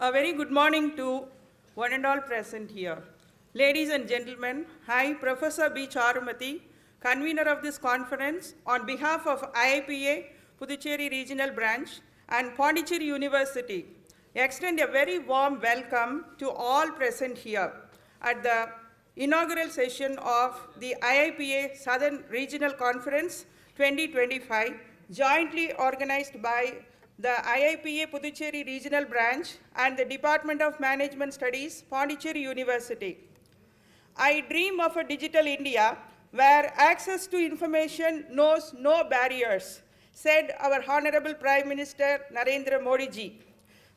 A very good morning to one and all present here. Ladies and gentlemen, I, Professor B. Charumati, convener of this conference, on behalf of IIPA, Puducherry Regional Branch, and Pondicherry University, extend a very warm welcome to all present here at the inaugural session of the IIPA Southern Regional Conference 2025, jointly organized by the IIPA Puducherry Regional Branch and the Department of Management Studies, Pondicherry University. I dream of a digital India where access to information knows no barriers, said our Honorable Prime Minister Narendra Modi ji.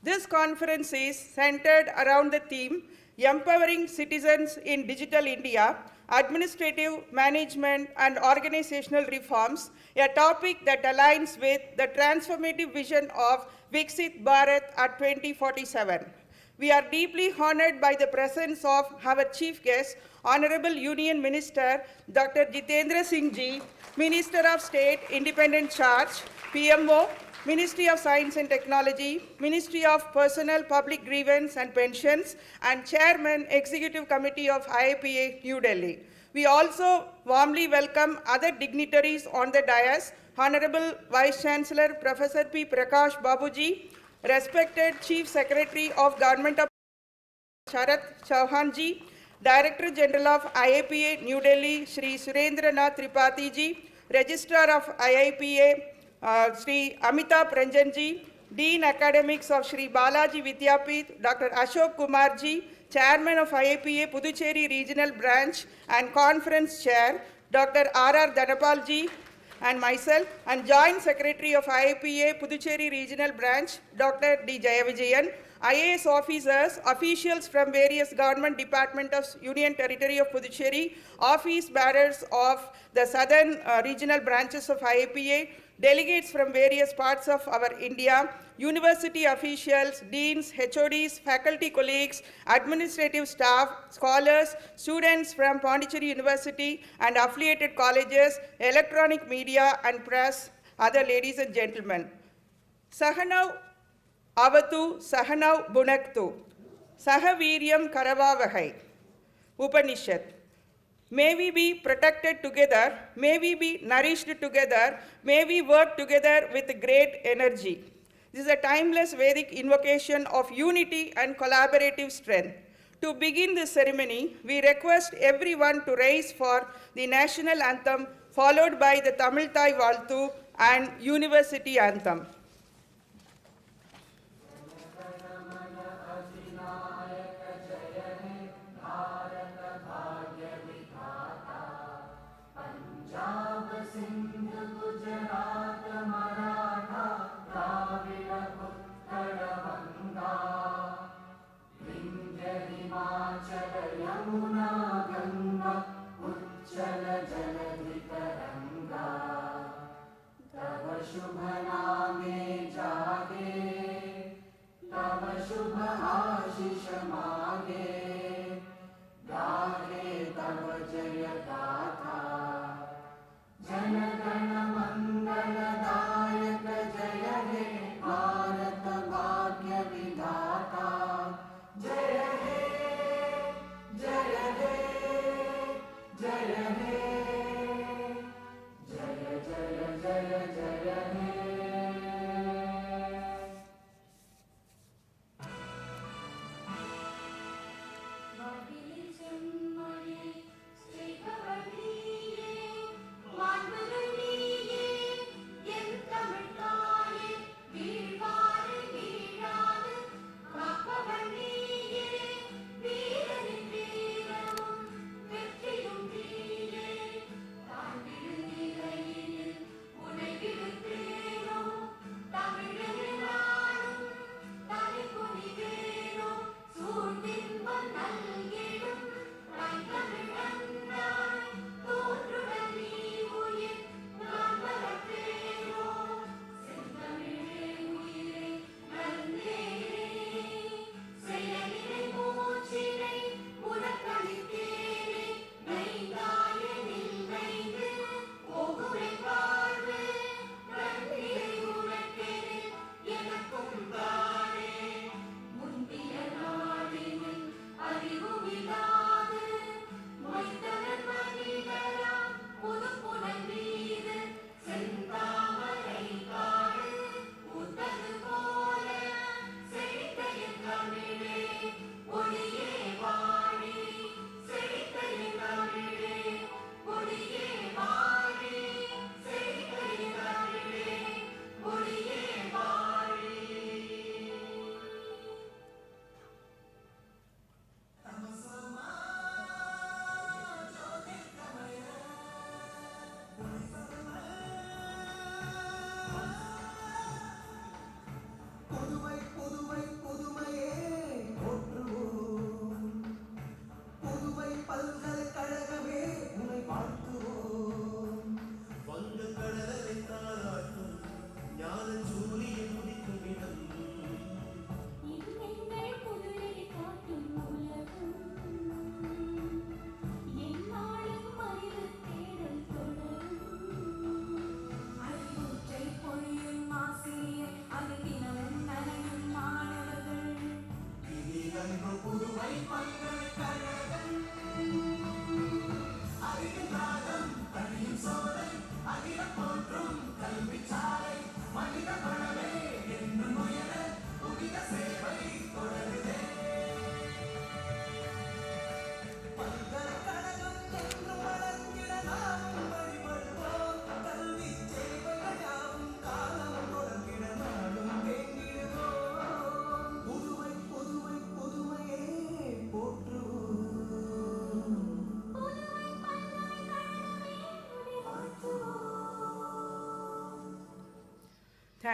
This conference is centered around the theme Empowering Citizens in Digital India, Administrative, Management and Organizational Reforms, a topic that aligns with the transformative vision of Viksit Bharat at 2047. We are deeply honored by the presence of our chief guest, Honorable Union Minister Dr. Jitendra Singh ji, Minister of State, Independent Charge, PMO, Ministry of Science and Technology, Ministry of Personnel, Public Grievance and Pensions, and Chairman, Executive Committee of IIPA, New Delhi. We also warmly welcome other dignitaries on the dais, Honorable Vice Chancellor Professor P. Prakash Babuji, respected Chief Secretary of Government of Sharat Chauhan ji, Director General of IIPA, New Delhi, Shri Surendranath Tripathi ji, Registrar of IIPA, Shri Amitabh Ranjan ji, Dean Academics of Shri Balaji Vidyapith, Dr. Ashok Kumar ji, Chairman of IIPA Puducherry Regional Branch and Conference Chair, Dr. R.R. Dhanapal ji, and myself, and Joint Secretary of IIPA Puducherry Regional Branch, Dr. D. Jayavijayan, IAS officers, officials from various government departments of Union Territory of Puducherry, office bearers of the southern regional branches of IIPA, delegates from various parts of our India, university officials, deans, HODs, faculty colleagues, administrative staff, scholars, students from Pondicherry University and affiliated colleges, electronic media and press, other ladies and gentlemen. Sahanav Avatu Sahanav Bunaktu Sahaviryam Karavavahai Upanishad. May we be protected together, may we be nourished together, may we work together with great energy. This is a timeless Vedic invocation of unity and collaborative strength. To begin this ceremony, we request everyone to rise for the national anthem, followed by the Tamil Thai Valtu and University anthem. Shubh name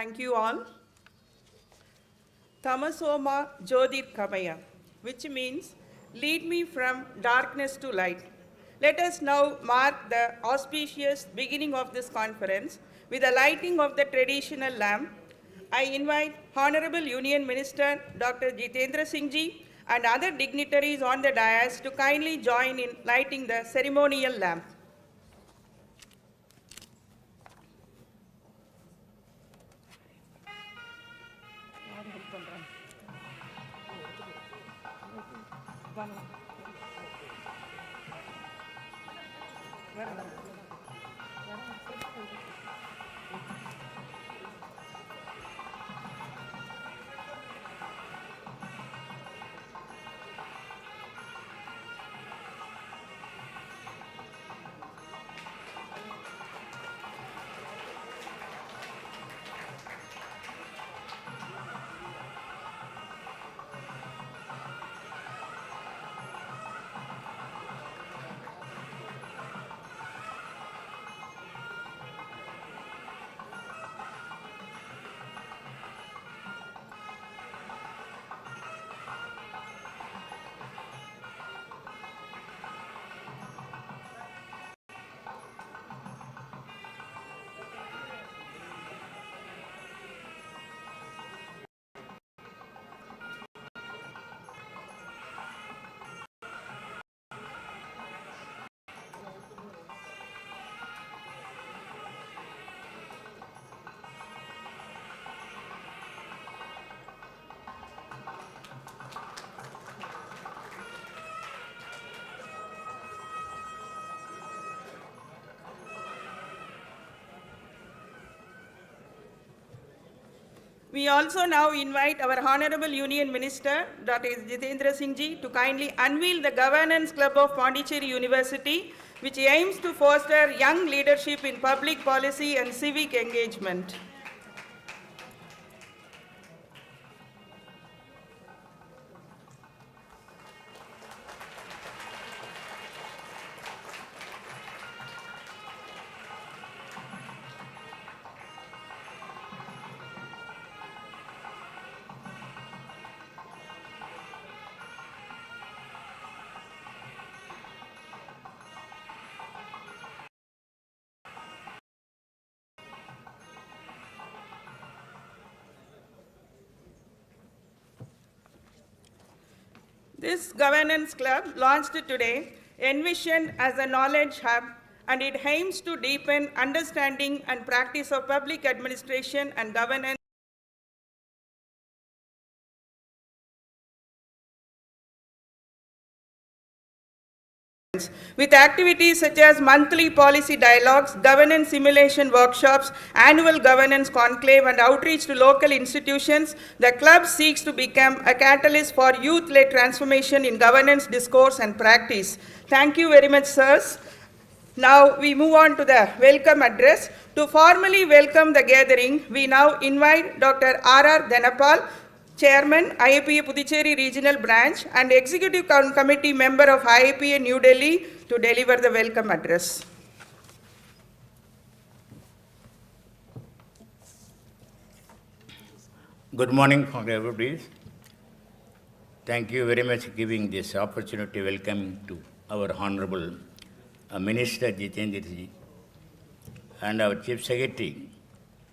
Thank you all. Tamasoma Jyotir Kamaya, which means lead me from darkness to light. Let us now mark the auspicious beginning of this conference with the lighting of the traditional lamp. I invite Honorable Union Minister Dr. Jitendra Singh Ji and other dignitaries on the dais to kindly join in lighting the ceremonial lamp. We also now invite our Honorable Union Minister, Dr. Jitendra Singh Ji, to kindly unveil the Governance Club of Pondicherry University, which aims to foster young leadership in public policy and civic engagement. This governance club, launched today, envisioned as a knowledge hub, and it aims to deepen understanding and practice of public administration and governance with activities such as monthly policy dialogues, governance simulation workshops, annual governance conclave, and outreach to local institutions. The club seeks to become a catalyst for youth-led transformation in governance, discourse, and practice. Thank you very much, sirs. Now we move on to the welcome address. To formally welcome the gathering, we now invite Dr. R.R. Dhanapal, Chairman, IIPA Puducherry Regional Branch and Executive Committee member of IIPA New Delhi, to deliver the welcome address. Good morning, everybody. Thank you very much for giving this opportunity. Welcome to our Honorable Minister Jitendra Ji and our Chief Secretary,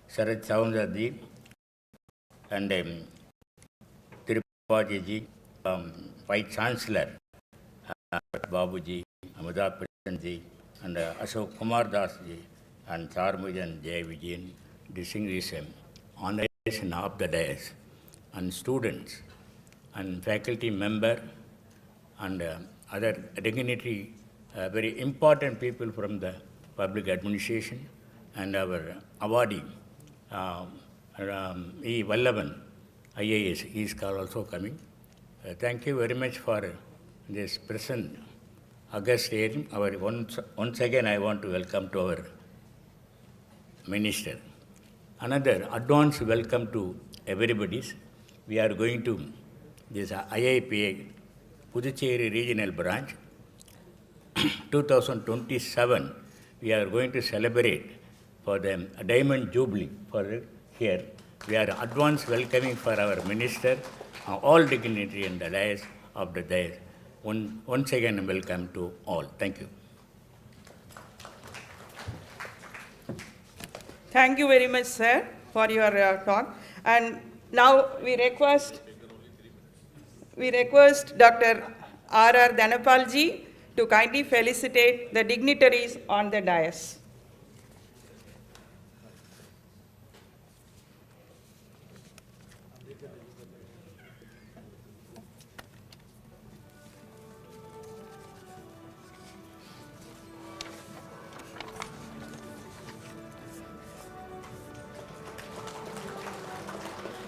Sarat Saundar Ji, and Tirupati Ji, Vice Chancellor Babu Ji, Amitabh Bachchan Ji, and Ashok Kumar Das Ji, and Charmujan Jai Vijayan, distinguished honoration of the dais, and students, and faculty member, and other dignitary, very important people from the public administration, and our awardee, E. Vallavan, IAS, he is also coming. Thank you very much for this present August hearing. Once again, I want to welcome to our minister. Another advance welcome to everybody. We are going to this IIPA Puducherry Regional Branch. 2027, we are going to celebrate for the Diamond Jubilee for here. We are advance welcoming for our minister, all dignitary in the dais of the dais. Once again, welcome to all. Thank you. Thank you very much, sir, for your talk. And now we request Dr. R.R. Dhanapalji to kindly felicitate the dignitaries on the dais.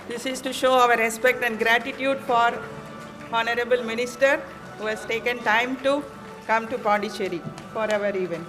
This is to show our respect and gratitude for Honorable Minister who has taken time to come to Pondicherry for our event.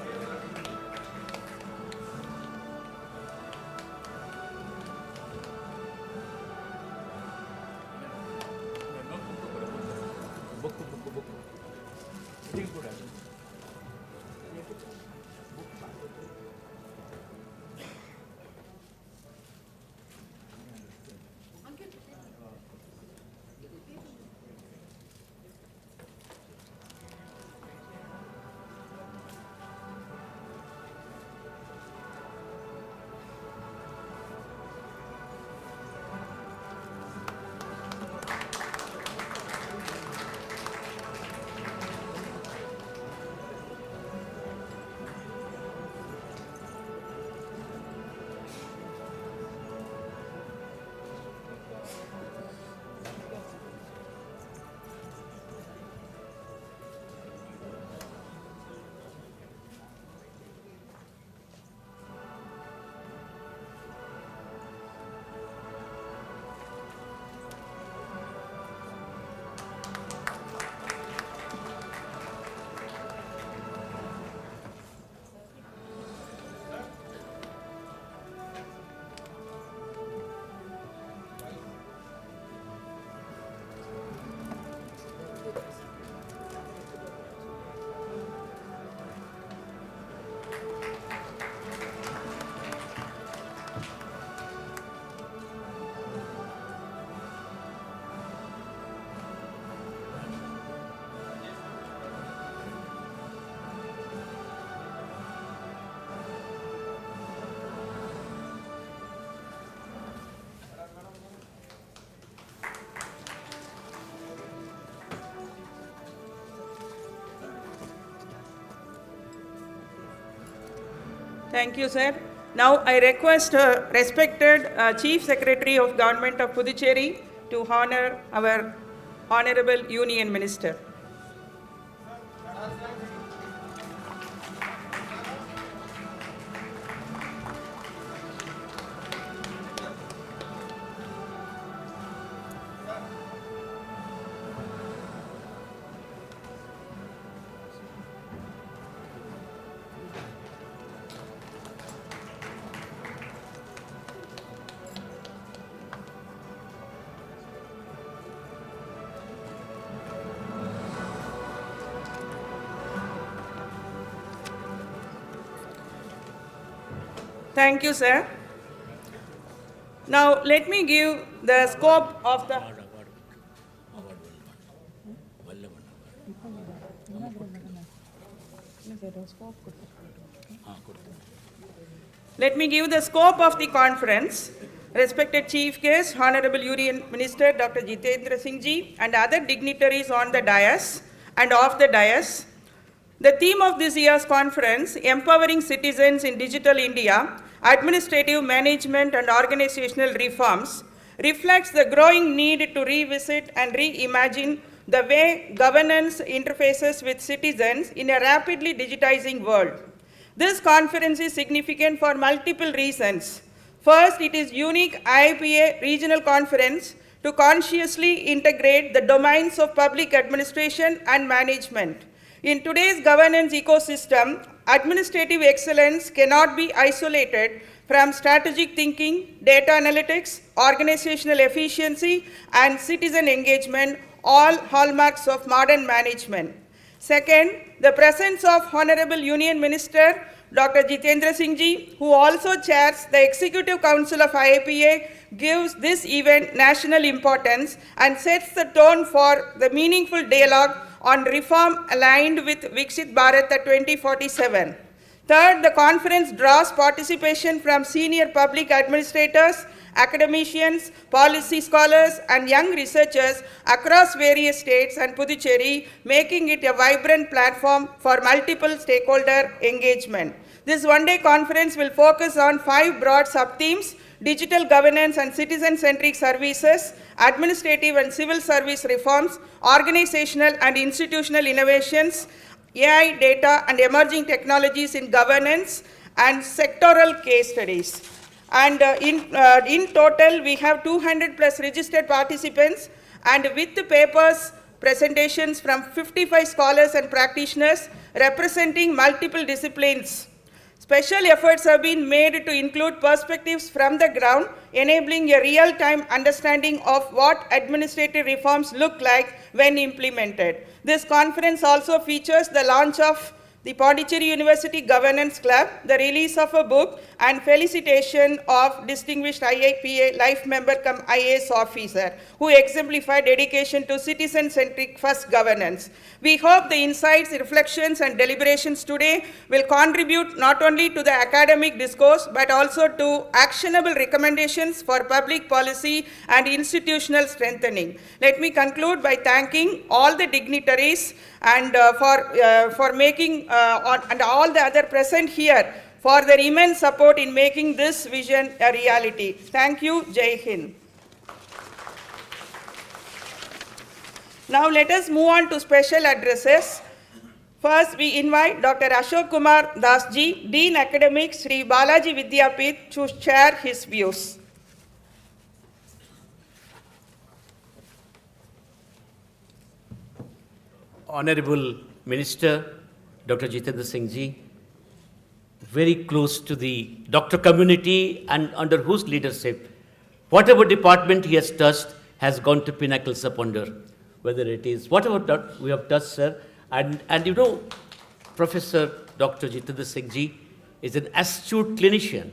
Thank you, sir. Now I request respected Chief Secretary of Government of Puducherry to honor our Honorable Union Minister. Thank you, sir. Now, let me give the scope of the... Let me give the scope of the conference. Respected Chief Guest, Honorable Union Minister Dr. Jitendra Singh Ji and other dignitaries on the dais and off the dais. The theme of this year's conference, Empowering Citizens in Digital India, Administrative Management and Organizational Reforms, reflects the growing need to revisit and reimagine the way governance interfaces with citizens in a rapidly digitizing world. This conference is significant for multiple reasons. First, it is unique IIPA regional conference to consciously integrate the domains of public administration and management. In today's governance ecosystem, administrative excellence cannot be isolated from strategic thinking, data analytics, organizational efficiency, and citizen engagement, all hallmarks of modern management. Second, the presence of Honorable Union Minister Dr. Jitendra Singh Ji, who also chairs the Executive Council of IIPA, gives this event national importance and sets the tone for the meaningful dialogue on reform aligned with Viksit Bharat 2047. Third, the conference draws participation from senior public administrators, academicians, policy scholars, and young researchers across various states and Puducherry, making it a vibrant platform for multiple stakeholder engagement. This one-day conference will focus on 5 broad sub-themes: digital governance and citizen-centric services, administrative and civil service reforms, organizational and institutional innovations, AI, data, and emerging technologies in governance, and sectoral case studies. And in total, we have 200 plus registered participants, and with the papers, presentations from 55 scholars and practitioners representing multiple disciplines. Special efforts have been made to include perspectives from the ground, enabling a real-time understanding of what administrative reforms look like when implemented. This conference also features the launch of the Pondicherry University Governance Club, the release of a book, and felicitation of distinguished IIPA life member cum IAS officer who exemplified dedication to citizen-centric first governance. We hope the insights, reflections, and deliberations today will contribute not only to the academic discourse but also to actionable recommendations for public policy and institutional strengthening. Let me conclude by thanking all the dignitaries and for making and all the other present here for their immense support in making this vision a reality. Thank you. Jai Hind. Now let us move on to special addresses. First, we invite Dr. Ashok Kumar Das Ji, Dean Academics, Sri Balaji Vidyapith, to share his views. Honorable Minister, Dr. Jitendra Singh Ji, very close to the doctor community and under whose leadership, whatever department he has touched has gone to pinnacles of wonder, whether it is whatever we have touched, sir. And you know, Professor Dr. Jitendra Singh Ji is an astute clinician,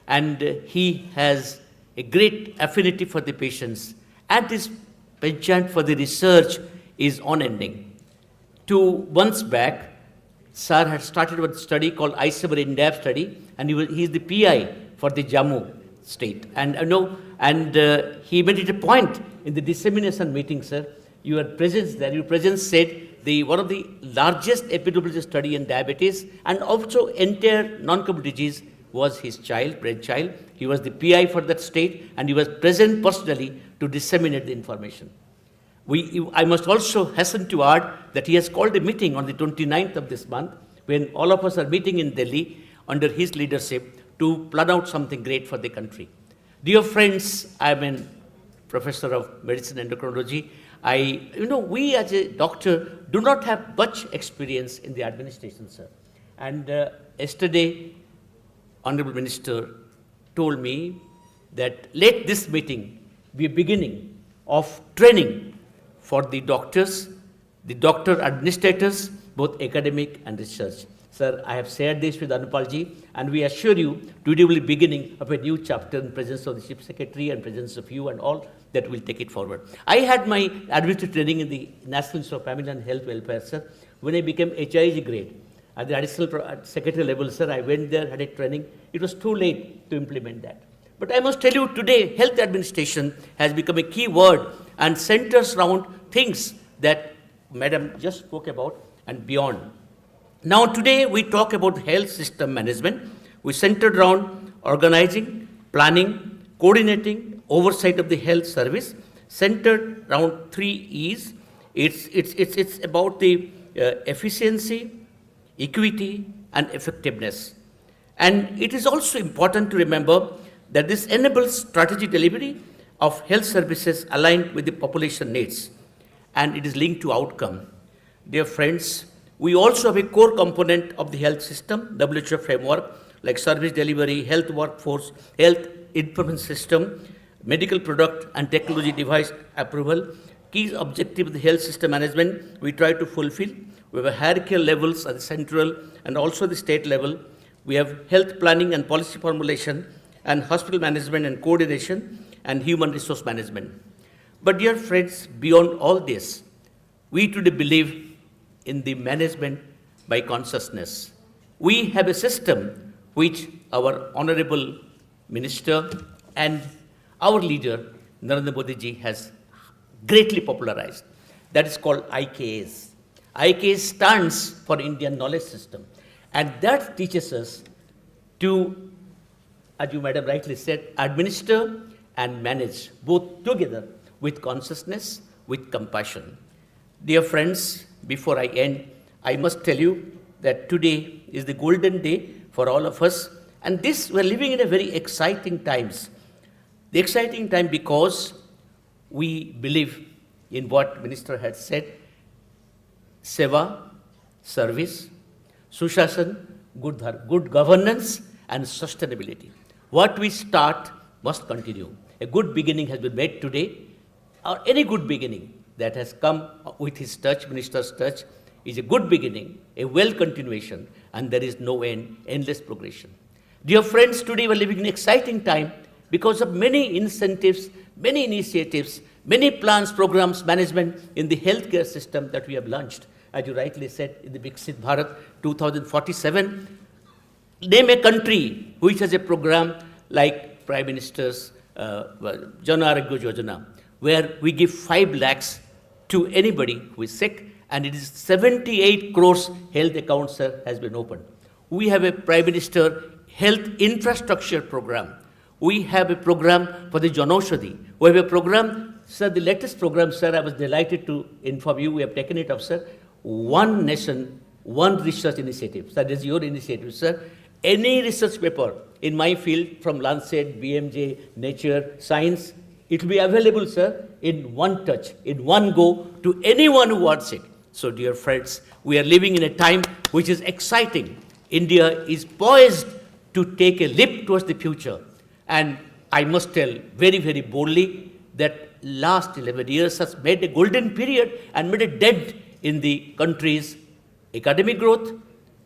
and he has a great affinity for the patients, and his penchant for the research is unending. 2 months back, Sir had started a study called IIPA in-depth study, and he is the PI for the Jammu state. And he made it a point in the dissemination meeting, sir. Your presence there, your presence said one of the largest epidemiological study in diabetes and also entire non-communicable disease was his brainchild. He was the PI for that state, and he was present personally to disseminate the information. I must also hasten to add that he has called a meeting on the 29th of this month when all of us are meeting in Delhi under his leadership to plan out something great for the country. Dear friends, I'm a professor of medicine and endocrinology. We as a doctor do not have much experience in the administration, sir. And yesterday, Honorable Minister told me that let this meeting be a beginning of training for the doctors, the doctor administrators, both academic and research. Sir, I have shared this with Anupalji, and we assure you today will be beginning of a new chapter in presence of the Chief Secretary and presence of you and all that will take it forward. I had my administrative training in the National Institute of Family and Health Welfare, sir. When I became HIG grade, at the additional secretary level, sir, I went there, had a training. It was too late to implement that. But I must tell you today, health administration has become a key word and centers around things that Madam just spoke about and beyond. Now today we talk about health system management. We centered around organizing, planning, coordinating, oversight of the health service, centered around 3 E's. It's about the efficiency, equity, and effectiveness. And it is also important to remember that this enables strategic delivery of health services aligned with the population needs, and it is linked to outcome. Dear friends, we also have a core component of the health system, WHO framework, like service delivery, health workforce, health information system, medical product and technology device approval. Key objective of the health system management we try to fulfill. We have hierarchical levels at the central and also the state level. We have health planning and policy formulation, and hospital management and coordination, and human resource management. But dear friends, beyond all this, we today believe in the management by consciousness. We have a system which our honorable minister and our leader, Narendra Modi ji, has greatly popularized. That is called IKS. IKS stands for Indian Knowledge System. And that teaches us to, as you madam rightly said, administer and manage both together with consciousness, with compassion. Dear friends, before I end, I must tell you that today is the golden day for all of us. And this, we're living in a very exciting times. The exciting time because we believe in what Minister had said, Seva, service, Sushasana, good governance, and sustainability. What we start must continue. A good beginning has been made today, or any good beginning that has come with his touch, Minister's touch, is a good beginning, a well continuation, and there is no end, endless progression. Dear friends, today we are living in an exciting time because of many incentives, many initiatives, many plans, programs, management in the healthcare system that we have launched. As you rightly said, in the Viksit Bharat 2047, name a country which has a program like Prime Minister's Jan Arogya Yojana, where we give 5 lakhs to anybody who is sick, and it is 78 crores health account, sir, has been opened. We have a Prime Minister Health Infrastructure Program. We have a program for the Janaushadhi. We have a program, sir, the latest program, sir, I was delighted to inform you, we have taken it up, sir. One nation, one research initiative. That is your initiative, sir. Any research paper in my field from Lancet, BMJ, Nature, Science, it will be available, sir, in one touch, in one go to anyone who wants it. So, dear friends, we are living in a time which is exciting. India is poised to take a leap towards the future. And I must tell very, very boldly that last 11 years has made a golden period and made a dent in the country's academic growth,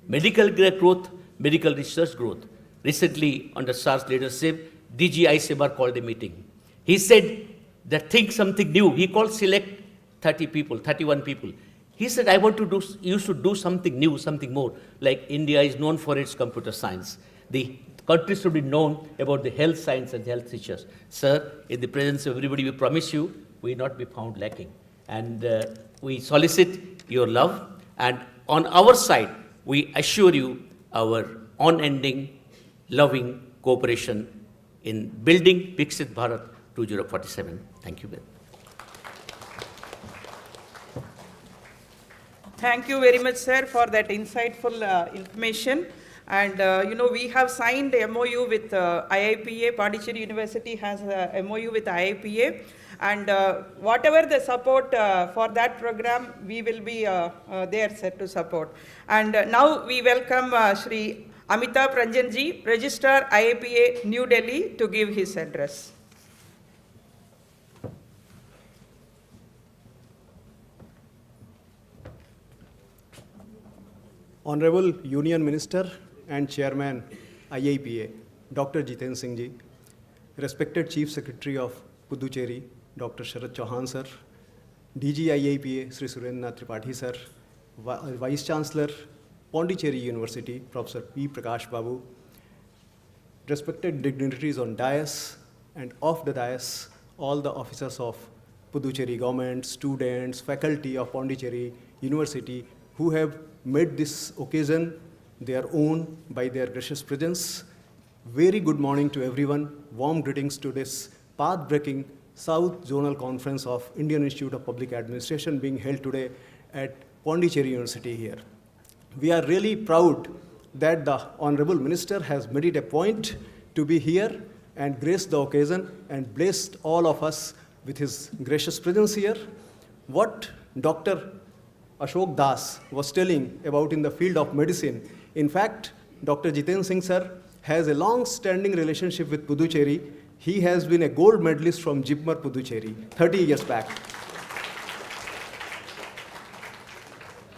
medical growth, medical research growth. Recently, under SAR's leadership, DG IIPA called a meeting. He said that think something new. He called select 30 people, 31 people. He said, I want to do, you should do something new, something more. Like India is known for its computer science. The country should be known about the health science and health research. Sir, in the presence of everybody, we promise you, we will not be found lacking. And we solicit your love. And on our side, we assure you our unending, loving cooperation in building Viksit Bharat 2047. Thank you very much. Thank you very much, sir, for that insightful information. And, we have signed MOU with IIPA. Pondicherry University has a MOU with IIPA. And whatever the support for that program, we will be there, sir, to support. And now we welcome Shri Amitabh Ranjanji, Registrar IIPA, New Delhi, to give his address. Honorable Union Minister and Chairman IIPA, Dr. Jiten Singh Ji, respected Chief Secretary of Puducherry, Dr. Sharad Chauhan sir, DG IIPA, Sri Surendra Tripathi sir, Vice Chancellor, Pondicherry University, Professor P. Prakash Babu, respected dignitaries on dais and off the dais, all the officers of Puducherry government, students, faculty of Pondicherry University who have made this occasion their own by their gracious presence. Very good morning to everyone. Warm greetings to this path-breaking South Zonal Conference of Indian Institute of Public Administration being held today at Pondicherry University here. We are really proud that the Honorable Minister has made it a point to be here and graced the occasion and blessed all of us with his gracious presence here. What Dr. Ashok Das was telling about in the field of medicine. In fact, Dr. Jiten Singh sir has a long-standing relationship with Puducherry. He has been a gold medalist from Jipmer Puducherry 30 years back.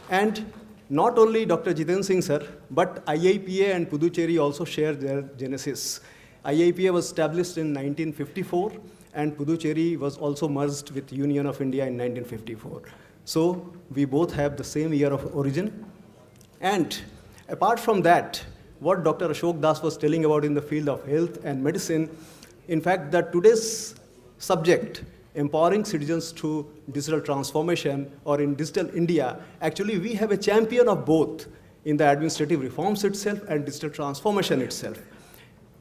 And Not only Dr. Jiten Singh sir, but IIPA and Puducherry also share their genesis. IIPA was established in 1954 and Puducherry was also merged with Union of India in 1954. So we both have the same year of origin. And apart from that, what Dr. Ashok Das was telling about in the field of health and medicine, in fact, that today's subject, empowering citizens through digital transformation or in digital India, actually we have a champion of both in the administrative reforms itself and digital transformation itself.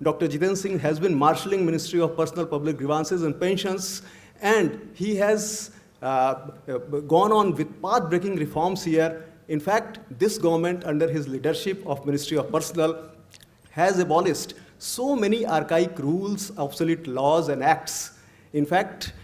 Dr. Jiten Singh has been marshalling Ministry of Personal Public Grievances and Pensions, and he has gone on with path-breaking reforms here. In fact, this government under his leadership of Ministry of Personnel has abolished so many archaic rules, obsolete laws and acts. In fact,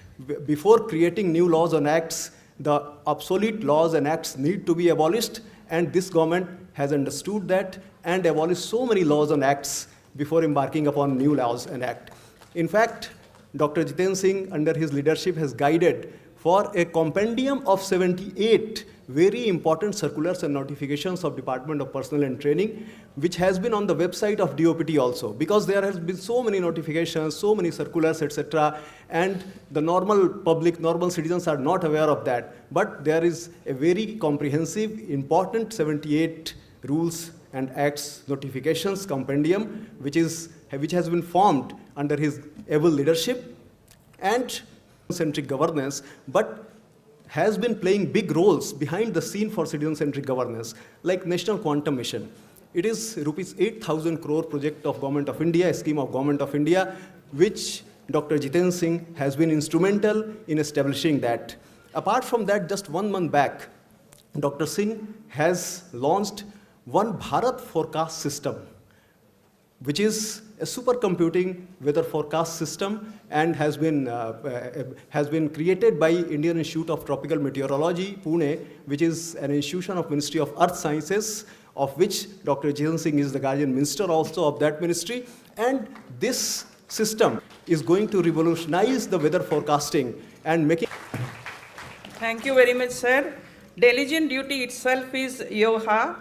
before creating new laws and acts, the obsolete laws and acts need to be abolished, and this government has understood that and abolished so many laws and acts before embarking upon new laws and acts. In fact, Dr. Jiten Singh under his leadership has guided for a compendium of 78 very important circulars and notifications of Department of Personnel and Training, which has been on the website of DOPT also, because there has been so many notifications, so many circulars, etc., and the normal public, normal citizens are not aware of that. But there is a very comprehensive, important 78 rules and acts notifications compendium, which has been formed under his able leadership and centric governance, but has been playing big roles behind the scene for citizen-centric governance, like National Quantum Mission. It is rupees 8,000 crore project of Government of India, a scheme of Government of India, which Dr. Jiten Singh has been instrumental in establishing that. Apart from that, just 1 month back, Dr. Singh has launched One Bharat Forecast System, which is a supercomputing weather forecast system and has been created by Indian Institute of Tropical Meteorology, Pune, which is an institution of Ministry of Earth Sciences, of which Dr. Jiten Singh is the guardian minister also of that ministry. And this system is going to revolutionize the weather forecasting and making... Thank you very much, sir. Diligent duty itself is YOHA.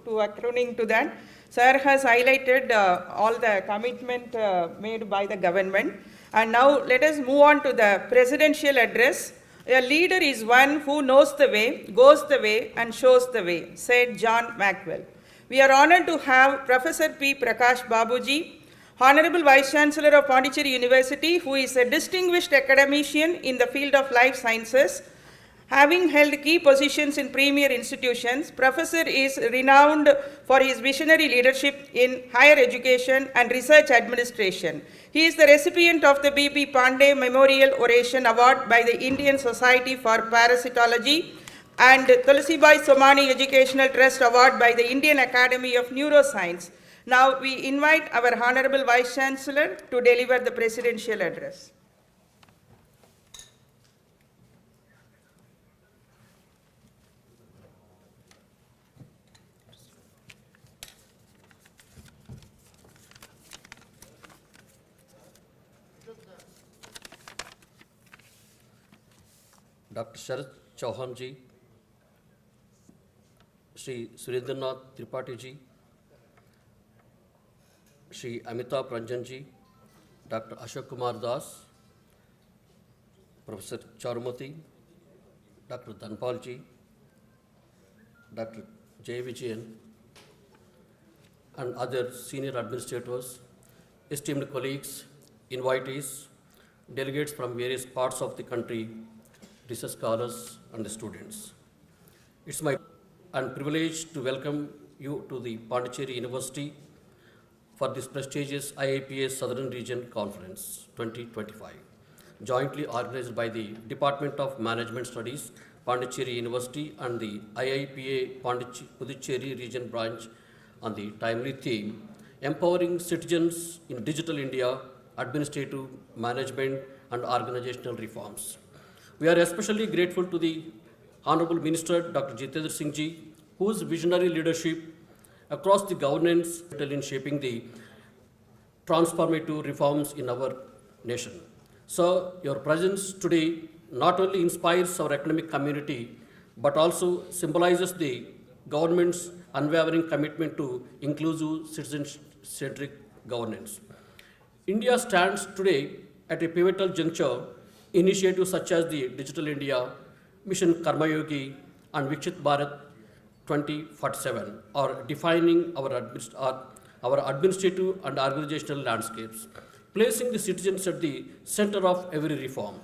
To acronym to that, sir has highlighted all the commitment made by the government. And now let us move on to the presidential address. A leader is one who knows the way, goes the way, and shows the way, said John Maxwell. We are honored to have Professor P. Prakash Babuji, Honorable Vice Chancellor of Pondicherry University, who is a distinguished academician in the field of life sciences. Having held key positions in premier institutions, Professor is renowned for his visionary leadership in higher education and research administration. He is the recipient of the B.P. Pandey Memorial Oration Award by the Indian Society for Parasitology and Tulsibai Somani Educational Trust Award by the Indian Academy of Neuroscience. Now we invite our Honorable Vice Chancellor to deliver the presidential address. Dr. Sharat Chauhan ji, Shri Surendranath Tripathi ji, Shri Amitabh Ranjan ji, Dr. Ashok Kumar Das, Professor Charumati, Dr. Dhanpal ji, Dr. Jay Vijayan, and other senior administrators, esteemed colleagues, invitees, delegates from various parts of the country, research scholars and the students. It's my privilege to welcome you to the Pondicherry University for this prestigious IIPA Southern Region Conference 2025, jointly organized by the Department of Management Studies, Pondicherry University and the IIPA Puducherry Region Branch on the timely theme, Empowering Citizens in Digital India, Administrative Management and Organizational Reforms. We are especially grateful to the Honorable Minister Dr. Jitendra Singh ji, whose visionary leadership across the governance in shaping the transformative reforms in our nation. So, your presence today not only inspires our academic community, but also symbolizes the government's unwavering commitment to inclusive citizen-centric governance. India stands today at a pivotal juncture. Initiatives such as the Digital India, Mission Karmayogi, and Viksit Bharat 2047 are defining our administrative and organizational landscapes, placing the citizens at the center of every reform.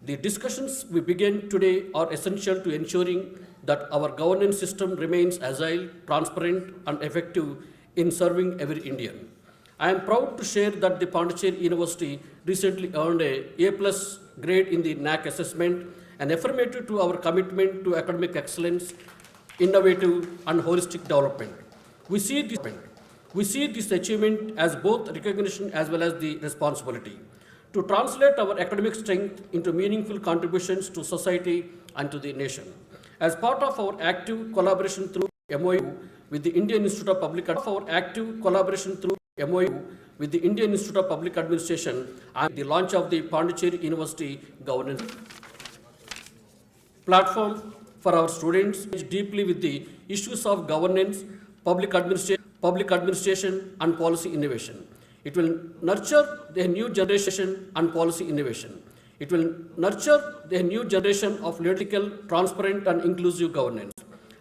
The discussions we begin today are essential to ensuring that our governance system remains agile, transparent, and effective in serving every Indian. I am proud to share that the Pondicherry University recently earned a A+ grade in the NAC assessment, an affirmative to our commitment to academic excellence, innovative, and holistic development. We see this achievement as both recognition as well as the responsibility to translate our academic strength into meaningful contributions to society and to the nation. As part of our active collaboration through MOU with the Indian Institute of Public Administration and the launch of the Pondicherry University Governance platform for our students deeply with the issues of governance, public administration and policy innovation. It will nurture the new generation and policy innovation. It will nurture the new generation of political, transparent and inclusive governance,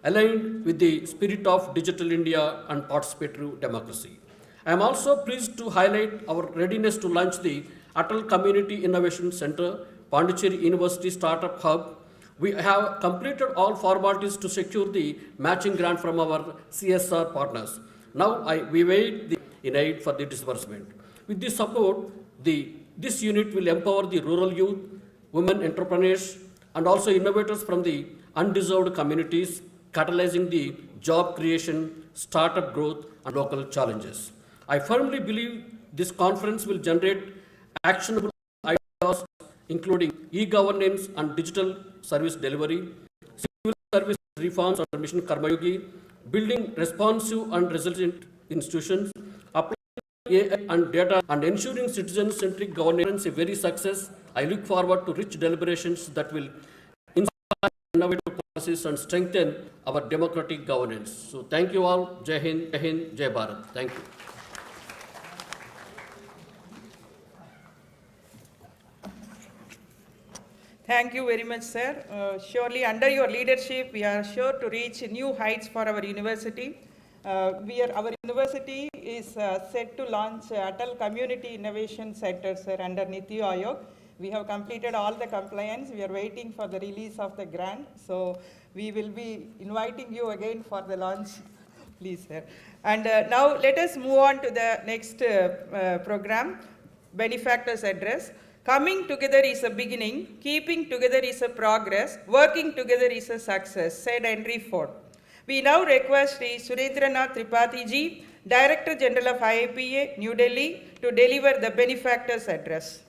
aligned with the spirit of digital India and participatory democracy. I am also pleased to highlight our readiness to launch the Atal Community Innovation Center, Pondicherry University Startup Hub. We have completed all formalities to secure the matching grant from our CSR partners. Now we wait in aid for the disbursement. With this support, this unit will empower the rural youth, women entrepreneurs, and also innovators from the undeserved communities, catalyzing the job creation, startup growth, and local challenges. I firmly believe this conference will generate actionable ideas, including e-governance and digital service delivery, civil service reforms under Mission Karmayogi, building responsive and resilient institutions, applying AI and data, and ensuring citizen-centric governance a very success. I look forward to rich deliberations that will inspire innovative policies and strengthen our democratic governance. So thank you all. Jai Hind, Jai Bharat. Thank you. Thank you very much, sir. Surely under your leadership, we are sure to reach new heights for our university. Our university is set to launch Atal Community Innovation Center, sir, under Niti Aayog. We have completed all the compliance. We are waiting for the release of the grant. So we will be inviting you again for the launch, please, sir. And now let us move on to the next program, Benefactor's Address. Coming together is a beginning, keeping together is a progress, working together is a success, said Henry Ford. We now request Sri Surendranath Tripathi ji, Director General of IIPA, New Delhi, to deliver the Benefactor's Address.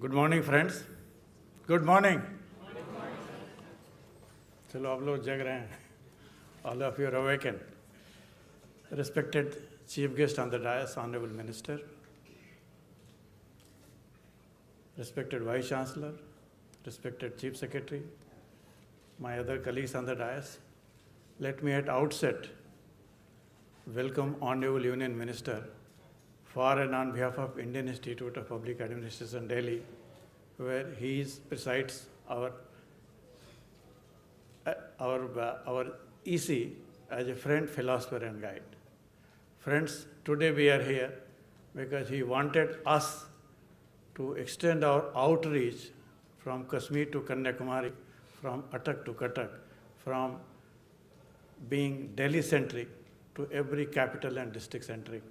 Good morning, friends. Good morning. चलो आप लोग जग रहे हैं. All of you are awakened. Respected Chief Guest on the dais, Honorable Minister, respected Vice Chancellor, respected Chief Secretary, my other colleagues on the dais, let me at outset welcome Honorable Union Minister for and on behalf of Indian Institute of Public Administration, Delhi, where he presides our EC as a friend, philosopher and guide. Friends, today we are here because he wanted us to extend our outreach from Kashmir to Kanyakumari, from Attak to Cuttack, from being Delhi-centric to every capital and district-centric.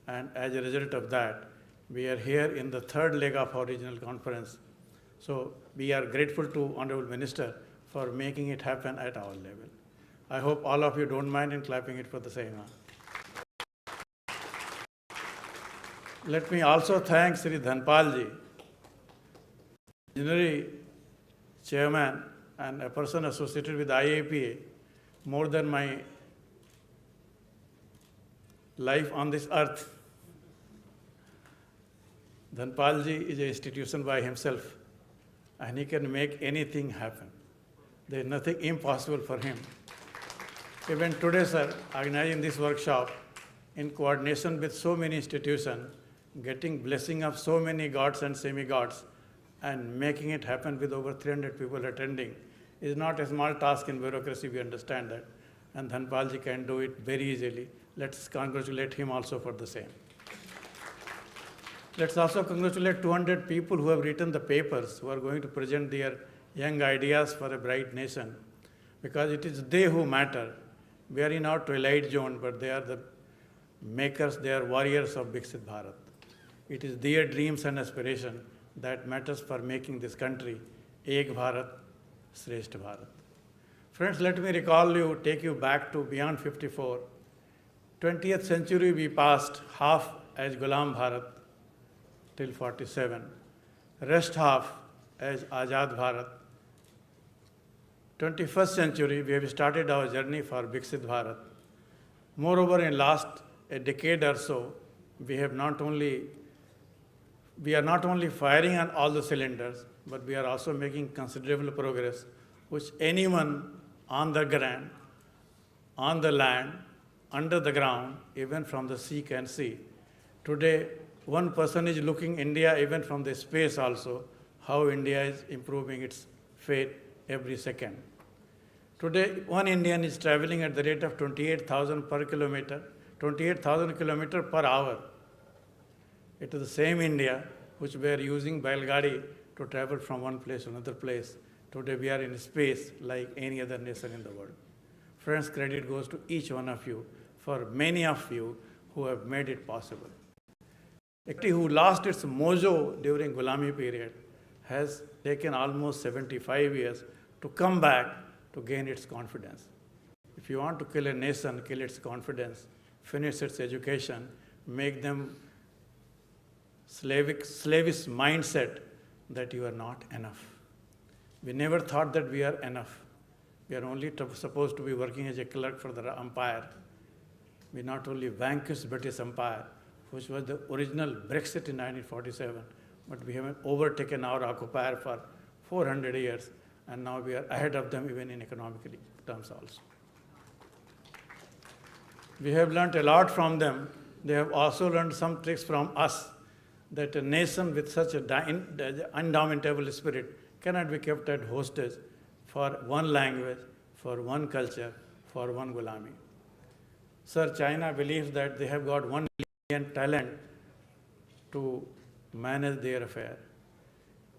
And as a result of that, we are here in the third leg of our regional conference. So we are grateful to Honorable Minister for making it happen at our level. I hope all of you don't mind in clapping it for the same. Let me also thank Sri Dhanpal ji, Visionary Chairman and a person associated with IIPA more than my life on this earth. Dhanpalji is an institution by himself, and he can make anything happen. There is nothing impossible for him. Even today, sir, organizing this workshop in coordination with so many institutions, getting blessing of so many gods and semi-gods, and making it happen with over 300 people attending is not a small task in bureaucracy, we understand that. And Dhanpalji can do it very easily. Let's congratulate him also for the same. Let's also congratulate 200 people who have written the papers, who are going to present their young ideas for a bright nation, because it is they who matter. We are in our twilight zone, but they are the makers, they are warriors of Viksit Bharat. It is their dreams and aspiration that matters for making this country Ek Bharat, Shrestha Bharat. Friends, let me recall you, take you back to beyond 54. 20th century we passed half as Ghulam Bharat till 47, rest half as Azad Bharat. 21st century we have started our journey for Viksit Bharat. Moreover, in last a decade or so, we are not only firing on all the cylinders, but we are also making considerable progress, which anyone on the ground, on the land, under the ground, even from the sea can see. Today, one person is looking India even from the space also, how India is improving its fate every second. Today, one Indian is traveling at the rate of 28,000 per kilometer, 28,000 kilometers per hour. It is the same India which we are using Bailgadi to travel from one place to another place. Today we are in space like any other nation in the world. Friends, credit goes to each one of you, for many of you who have made it possible. A country who lost its mojo during Gulami period has taken almost 75 years to come back to gain its confidence. If you want to kill a nation, kill its confidence, finish its education, make them slavish mindset that you are not enough. We never thought that we are enough. We are only supposed to be working as a clerk for the empire. We not only vanquished British Empire, which was the original Brexit in 1947, but we have overtaken our occupier for 400 years, and now we are ahead of them even in economic terms also. We have learned a lot from them. They have also learned some tricks from us, that a nation with such an indomitable spirit cannot be kept at hostage for one language, for one culture, for one Gulami. Sir, China believes that they have got 1 billion talent to manage their affair.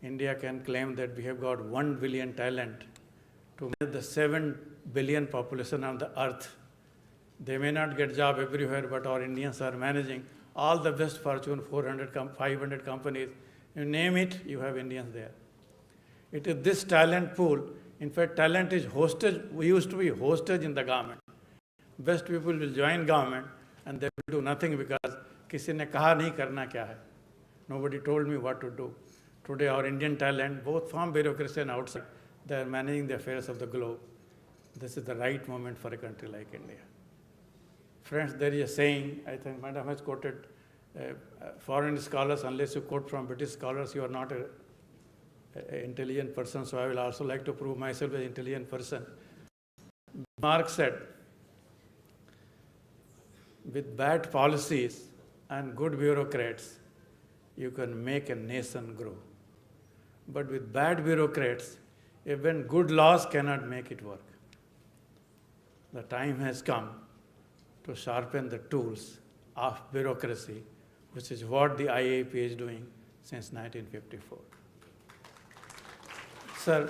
India can claim that we have got 1 billion talent to manage the 7 billion population on the earth. They may not get job everywhere, but our Indians are managing all the best Fortune 400, 500 companies. You name it, you have Indians there. It is this talent pool. In fact, talent is hostage. We used to be hostage in the government. Best people will join government and they will do nothing because किसी ने कहा नहीं करना क्या है. Nobody told me what to do. Today our Indian talent, both from bureaucracy and outside, they are managing the affairs of the globe. This is the right moment for a country like India. Friends, there is a saying, I think Madam has quoted, foreign scholars, unless you quote from British scholars, you are not an intelligent person, so I will also like to prove myself as an intelligent person. Marx said, with bad policies and good bureaucrats, you can make a nation grow. But with bad bureaucrats, even good laws cannot make it work. The time has come to sharpen the tools of bureaucracy, which is what the IIPA is doing since 1954. Sir,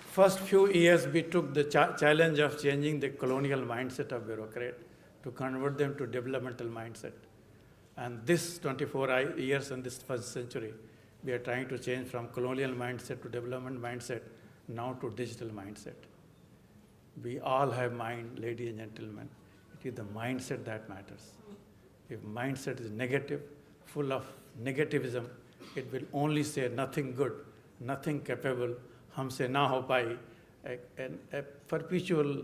first few years we took the challenge of changing the colonial mindset of bureaucrat to convert them to developmental mindset. And this 24 years in this first century, we are trying to change from colonial mindset to development mindset, now to digital mindset. We all have mind, ladies and gentlemen. It is the mindset that matters. If mindset is negative, full of negativism, it will only say nothing good, nothing capable, humse na ho pai, a perpetual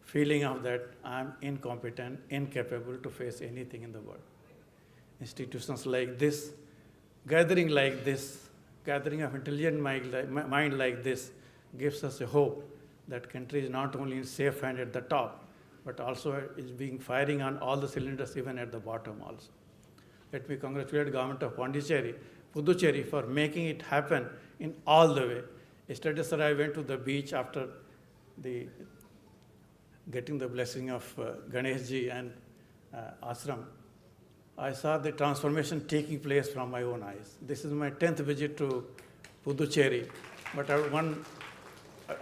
feeling of that I am incompetent, incapable to face anything in the world. Institutions like this gathering like this, gathering of intelligent mind like this gives us a hope that country is not only in safe hand at the top, but also is being firing on all the cylinders even at the bottom also. Let me congratulate government of Puducherry for making it happen in all the way. Yesterday, sir, I went to the beach after getting the blessing of Ganeshji and ashram. I saw the transformation taking place from my own eyes. This is my 10th visit to Puducherry, but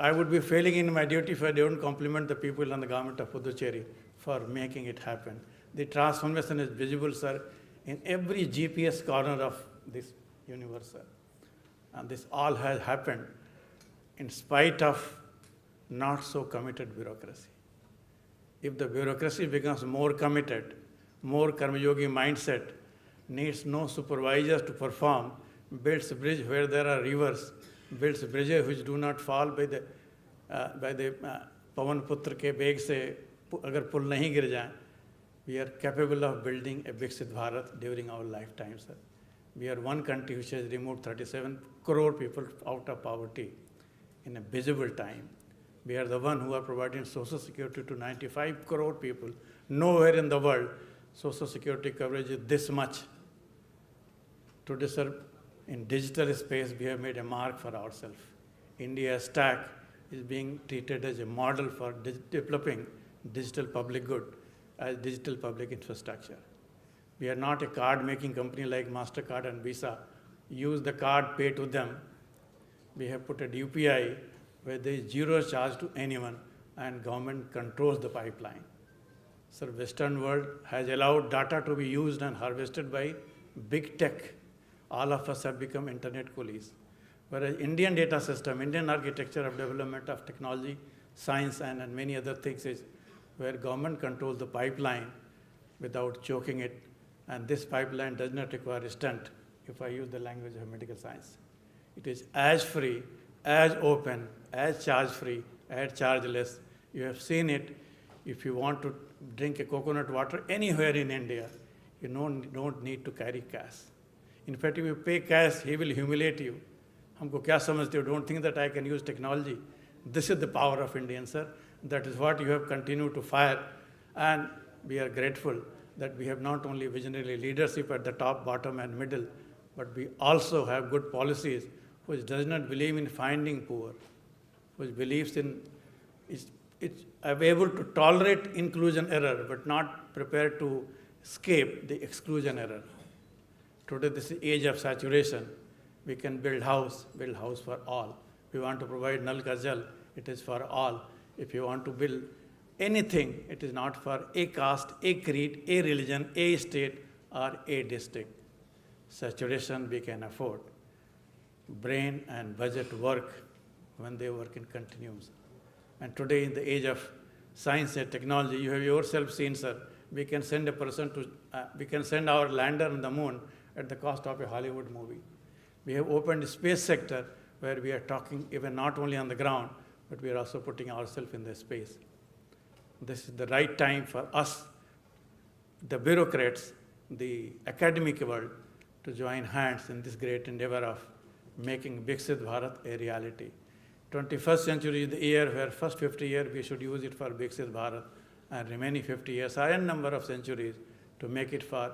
I would be failing in my duty if I don't compliment the people and the government of Puducherry for making it happen. The transformation is visible, sir, in every GPS corner of this universe, sir. And this all has happened in spite of not so committed bureaucracy. If the bureaucracy becomes more committed, more karmayogi mindset, needs no supervisors to perform, builds a bridge where there are rivers, builds bridges which do not fall by the Pavan Putra ke beg se, agar pul nahi gir jaye, we are capable of building a Viksit Bharat during our lifetime, sir. We are one country which has removed 37 crore people out of poverty in a visible time. We are the one who are providing social security to 95 crore people. Nowhere in the world social security coverage is this much. Today, sir, in digital space, we have made a mark for ourselves. India's stack is being treated as a model for developing digital public good as digital public infrastructure. We are not a card-making company like MasterCard and Visa. Use the card, pay to them. We have put a UPI where there is zero charge to anyone and government controls the pipeline. So Western world has allowed data to be used and harvested by big tech. All of us have become internet coolies. Whereas Indian data system, Indian architecture of development of technology, science and many other things is where government controls the pipeline without choking it. And this pipeline does not require a stunt, if I use the language of medical science. It is as free, as open, as charge-free, as chargeless. You have seen it. If you want to drink a coconut water anywhere in India, you don't need to carry cash. In fact, if you pay cash, he will humiliate you. Humko kya samajhte ho? Don't think that I can use technology. This is the power of Indians, sir. That is what you have continued to fire. And we are grateful that we have not only visionary leadership at the top, bottom, and middle, but we also have good policies which does not believe in finding poor, which believes in it's able to tolerate inclusion error, but not prepared to escape the exclusion error. Today, this is age of saturation. We can build house for all. We want to provide Nal Ka Jal, it is for all. If you want to build anything, it is not for a caste, a creed, a religion, a state, or a district. Saturation we can afford. Brain and budget work when they work in continuums. And today, in the age of science and technology, you have yourself seen, sir, we can send a person to, we can send our lander on the moon at the cost of a Hollywood movie. We have opened a space sector where we are talking even not only on the ground, but we are also putting ourselves in the space. This is the right time for us, the bureaucrats, the academic world, to join hands in this great endeavor of making Viksit Bharat a reality. 21st century is the year where first 50 years we should use it for Viksit Bharat, and remaining 50 years are n number of centuries to make it for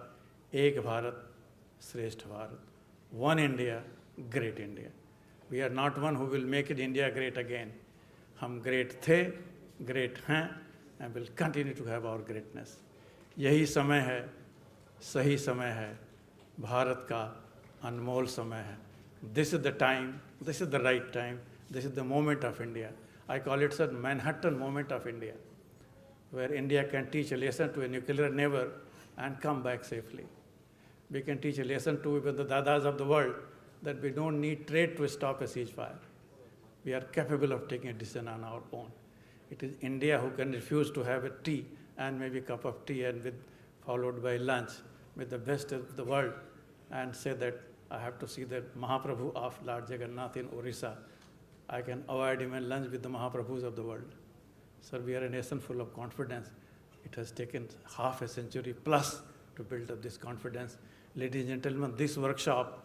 Ek Bharat, Shrestha Bharat. One India, great India. We are not one who will make it India great again. हम great थे, great हैं, and will continue to have our greatness. यही समय है, सही समय है, भारत का अनमोल समय है. This is the time, this is the right time, this is the moment of India. I call it the Manhattan moment of India, where India can teach a lesson to a nuclear neighbor and come back safely. We can teach a lesson to even the dadas of the world that we don't need trade to stop a ceasefire. We are capable of taking a decision on our own. It is India who can refuse to have a tea and maybe a cup of tea and followed by lunch with the best of the world and say that I have to see the Mahaprabhu of Lord Jagannath in Orissa. I can avoid even lunch with the Mahaprabhus of the world. Sir, we are a nation full of confidence. It has taken half a century plus to build up this confidence. Ladies and gentlemen, this workshop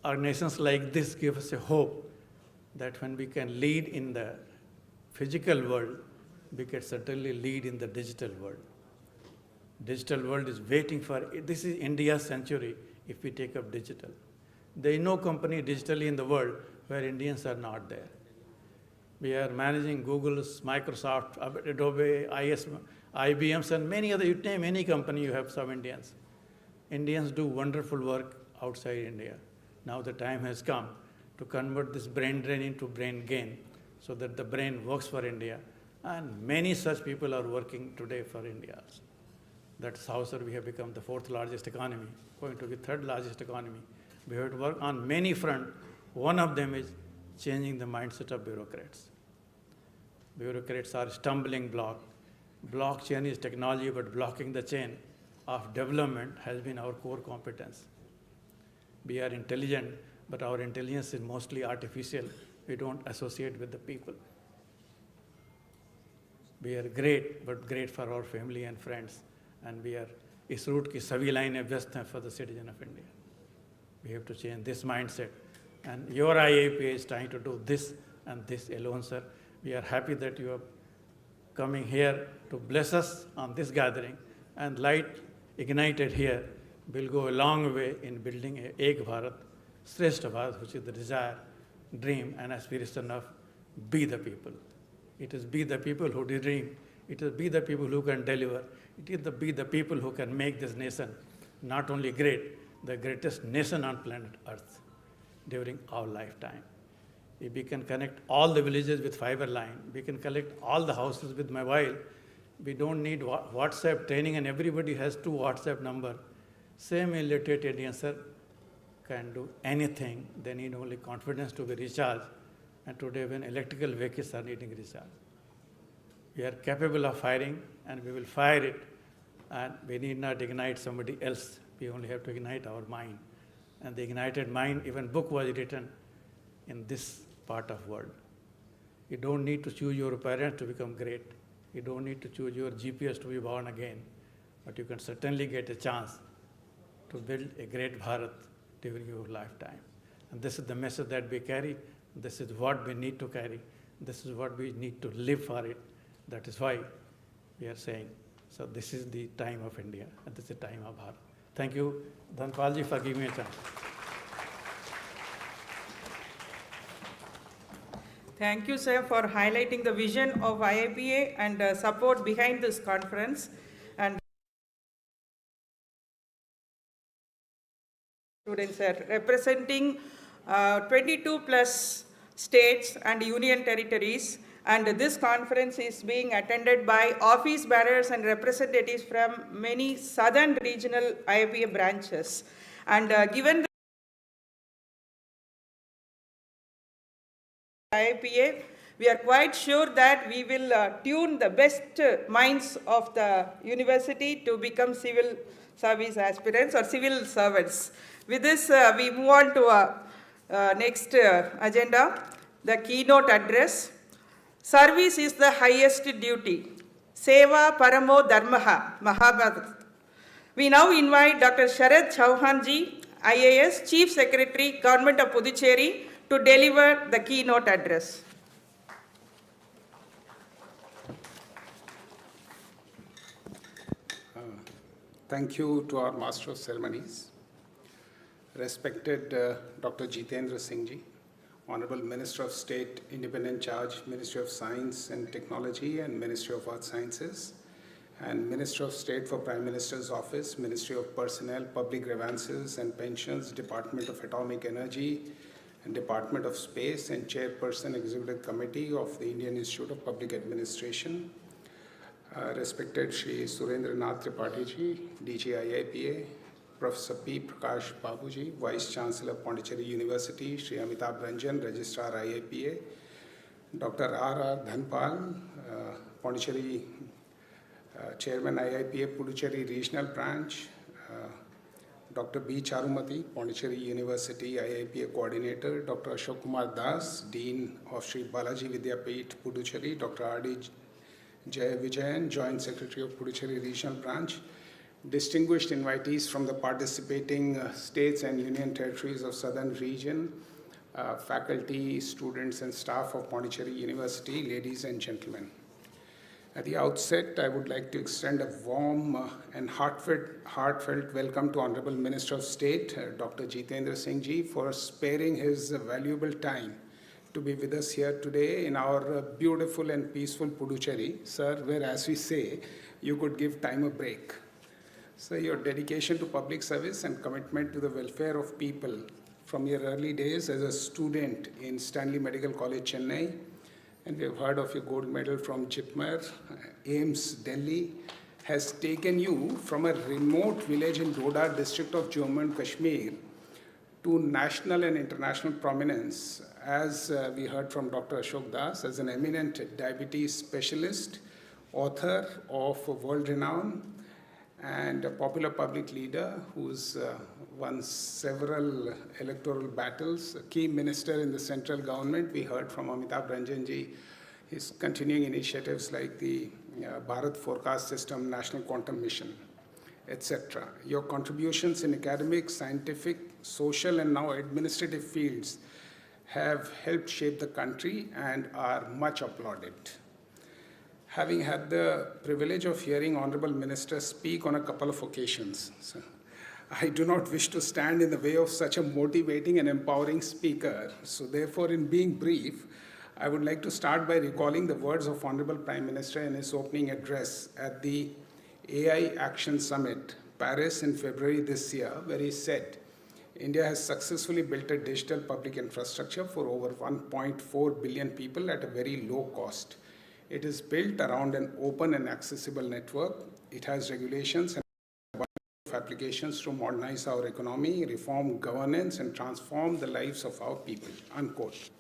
organizations like this give us a hope that when we can lead in the physical world, we can certainly lead in the digital world. Digital world is waiting for, this is India's century if we take up digital. There is no company digitally in the world where Indians are not there. We are managing Google's, Microsoft, Adobe, IBM's, and many other, you name any company, you have some Indians. Indians do wonderful work outside India. Now the time has come to convert this brain drain into brain gain so that the brain works for India. And many such people are working today for India. That's how, sir, we have become the 4th largest economy, going to be 3rd largest economy. We have to work on many fronts. One of them is changing the mindset of bureaucrats. Bureaucrats are a stumbling block. Blockchain is technology, but blocking the chain of development has been our core competence. We are intelligent, but our intelligence is mostly artificial. We don't associate with the people. We are great, but great for our family and friends. And we are, is root ki savi line व्यस्त हैं for the citizen of India. We have to change this mindset. And your IIPA is trying to do this and this alone, sir. We are happy that you are coming here to bless us on this gathering. And light ignited here will go a long way in building a Ek Bharat, Shrestha Bharat, which is the desire, dream, and aspiration of be the people. It is be the people who dream. It is be the people who can deliver. It is be the people who can make this nation not only great, the greatest nation on planet Earth during our lifetime. If we can connect all the villages with fiber line, we can connect all the houses with mobile. We don't need WhatsApp training, and everybody has 2 WhatsApp number. Same illiterate Indian, sir, can do anything. They need only confidence to be recharged. And today, when electrical vehicles are needing recharge, we are capable of firing, and we will fire it. And we need not ignite somebody else. We only have to ignite our mind. And the ignited mind, even book was written in this part of world. You don't need to choose your parents to become great. You don't need to choose your GPS to be born again. But you can certainly get a chance to build a great Bharat during your lifetime. And this is the message that we carry. This is what we need to carry. This is what we need to live for it. That is why we are saying, so this is the time of India, and this is the time of Bharat. Thank you, Dhanpalji, for giving me a chance. Thank you, sir, for highlighting the vision of IIPA and support behind this conference. And students are representing 22 plus states and union territories. And this conference is being attended by office bearers and representatives from many southern regional IIPA branches. And given the IIPA, we are quite sure that we will tune the best minds of the university to become civil service aspirants or civil servants. With this, we move on to next agenda, the keynote address. Service is the highest duty. Seva Paramo Dharmaha, Mahabharata. We now invite Dr. Sharad Chauhanji, IAS, Chief Secretary, Government of Puducherry, to deliver the keynote address. Thank you to our Master of Ceremonies, respected Dr. Jitendra Singh Ji, Honorable Minister of State, Independent Charge, Ministry of Science and Technology and Ministry of Earth Sciences, and Minister of State for Prime Minister's Office, Ministry of Personnel, Public Grievances and Pensions, Department of Atomic Energy, and Department of Space, and Chairperson, Executive Committee of the Indian Institute of Public Administration, respected Shri Surendranath Tripathi Ji, DG IIPA, Professor P. Prakash Babuji, Vice Chancellor, Pondicherry University, Shri Amitabh Ranjan, Registrar IIPA, Dr. R. Dhanpal, Pondicherry Chairman IIPA, Puducherry Regional Branch, Dr. B. Charumati, Pondicherry University IIPA Coordinator, Dr. Ashok Kumar Das, Dean of Shri Balaji Vidyapeeth, Puducherry, Dr. R.D. Jaya Vijayan, Joint Secretary of Puducherry Regional Branch, distinguished invitees from the participating states and union territories of Southern region, faculty, students, and staff of Pondicherry University, ladies and gentlemen. At the outset, I would like to extend a warm and heartfelt welcome to Honorable Minister of State, Dr. Jitendra Singh Ji, for sparing his valuable time to be with us here today in our beautiful and peaceful Puducherry, sir, where, as we say, you could give time a break. So your dedication to public service and commitment to the welfare of people from your early days as a student in Stanley Medical College, Chennai, and we have heard of your gold medal from JIPMER, AIMS, Delhi, has taken you from a remote village in Doda district of Jammu and Kashmir to national and international prominence, as we heard from Dr. Ashok Das, as an eminent diabetes specialist, author of world renown, and a popular public leader who's won several electoral battles, a key minister in the central government. We heard from Amitabh Ranjan Ji, his continuing initiatives like the Bharat Forecast System, National Quantum Mission, etc. Your contributions in academic, scientific, social, and now administrative fields have helped shape the country and are much applauded. Having had the privilege of hearing Honorable Minister speak on a couple of occasions, so I do not wish to stand in the way of such a motivating and empowering speaker. So therefore, in being brief, I would like to start by recalling the words of Honorable Prime Minister in his opening address at the AI Action Summit, Paris, in February this year, where he said, India has successfully built a digital public infrastructure for over 1.4 billion people at a very low cost. It is built around an open and accessible network. It has regulations and applications to modernize our economy, reform governance, and transform the lives of our people, unquote.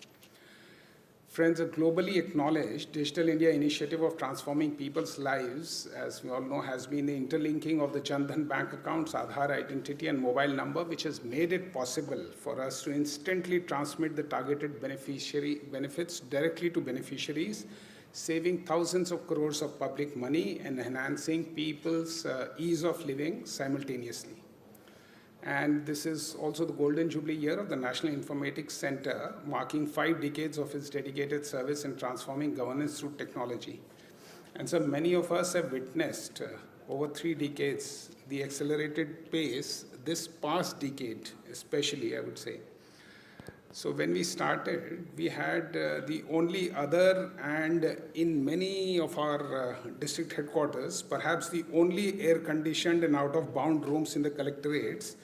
Friends, a globally acknowledged Digital India initiative of transforming people's lives, as we all know, has been the interlinking of the Jan Dhan bank accounts, Aadhaar identity, and mobile number, which has made it possible for us to instantly transmit the targeted beneficiary benefits directly to beneficiaries, saving thousands of crores of public money and enhancing people's ease of living simultaneously. And this is also the golden jubilee year of the National Informatics Center, marking 5 decades of its dedicated service in transforming governance through technology. And so many of us have witnessed over 3 decades the accelerated pace this past decade, especially, I would say. So when we started, we had the only other, and in many of our district headquarters, perhaps the only air-conditioned and out-of-bound rooms in the collectorates,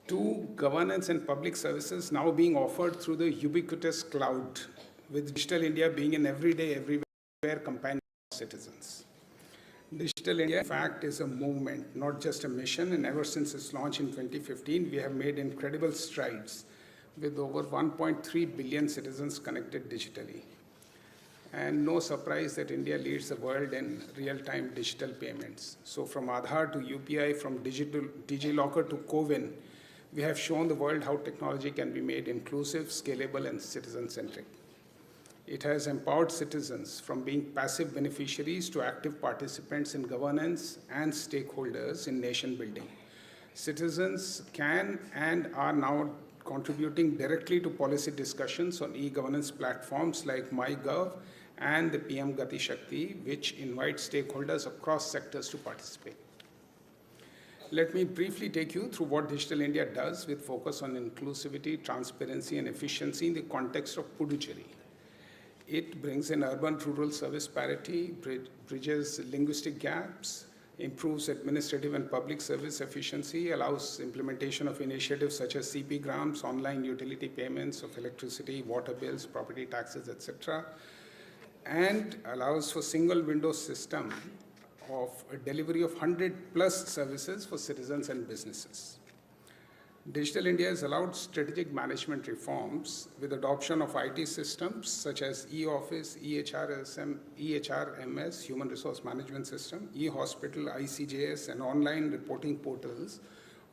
to governance and public services now being offered through the ubiquitous cloud, with Digital India being an everyday, everywhere companion of citizens. Digital India, in fact, is a movement, not just a mission, and ever since its launch in 2015, we have made incredible strides with over 1.3 billion citizens connected digitally. And no surprise that India leads the world in real-time digital payments. So from Aadhaar to UPI, from DigiLocker to CoWIN, we have shown the world how technology can be made inclusive, scalable, and citizen-centric. It has empowered citizens from being passive beneficiaries to active participants in governance and stakeholders in nation building. Citizens can and are now contributing directly to policy discussions on e-governance platforms like MyGov and the PM Gati Shakti, which invite stakeholders across sectors to participate. Let me briefly take you through what Digital India does with focus on inclusivity, transparency, and efficiency in the context of Puducherry. It brings in urban-rural service parity, bridges linguistic gaps, improves administrative and public service efficiency, allows implementation of initiatives such as CP grams, online utility payments of electricity, water bills, property taxes, etc., and allows for single window system of a delivery of 100+ services for citizens and businesses. Digital India has allowed strategic management reforms with adoption of IT systems such as e-office, EHRMS, Human Resource Management System, e-hospital, ICJS, and online reporting portals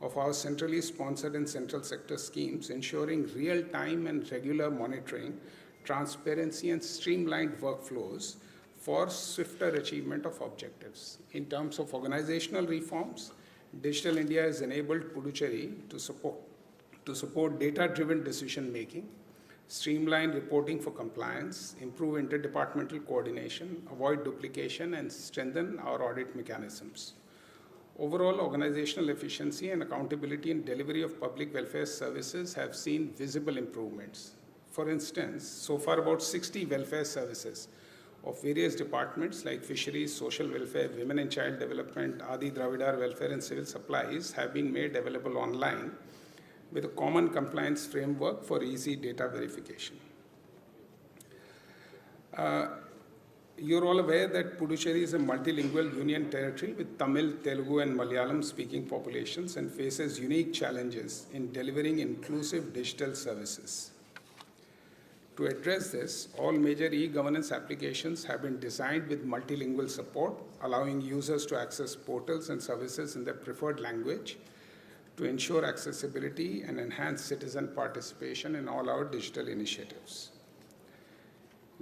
of our centrally sponsored and central sector schemes, ensuring real-time and regular monitoring, transparency, and streamlined workflows for swifter achievement of objectives. In terms of organizational reforms, Digital India has enabled Puducherry to support data-driven decision-making, streamline reporting for compliance, improve interdepartmental coordination, avoid duplication, and strengthen our audit mechanisms. Overall, organizational efficiency and accountability in delivery of public welfare services have seen visible improvements. For instance, so far about 60 welfare services of various departments like fisheries, social welfare, women and child development, Adi Dravidar welfare and civil supplies have been made available online with a common compliance framework for easy data verification. You're all aware that Puducherry is a multilingual union territory with Tamil, Telugu, and Malayalam speaking populations and faces unique challenges in delivering inclusive digital services. To address this, all major e-governance applications have been designed with multilingual support, allowing users to access portals and services in their preferred language to ensure accessibility and enhance citizen participation in all our digital initiatives.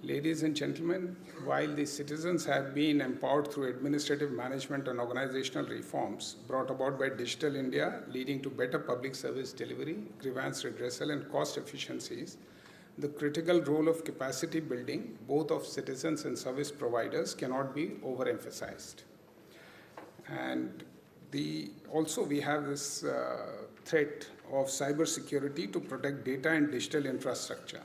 Ladies and gentlemen, while the citizens have been empowered through administrative management and organizational reforms brought about by Digital India, leading to better public service delivery, grievance redressal, and cost efficiencies, the critical role of capacity building, both of citizens and service providers, cannot be overemphasized. And also we have this threat of cybersecurity to protect data and digital infrastructure,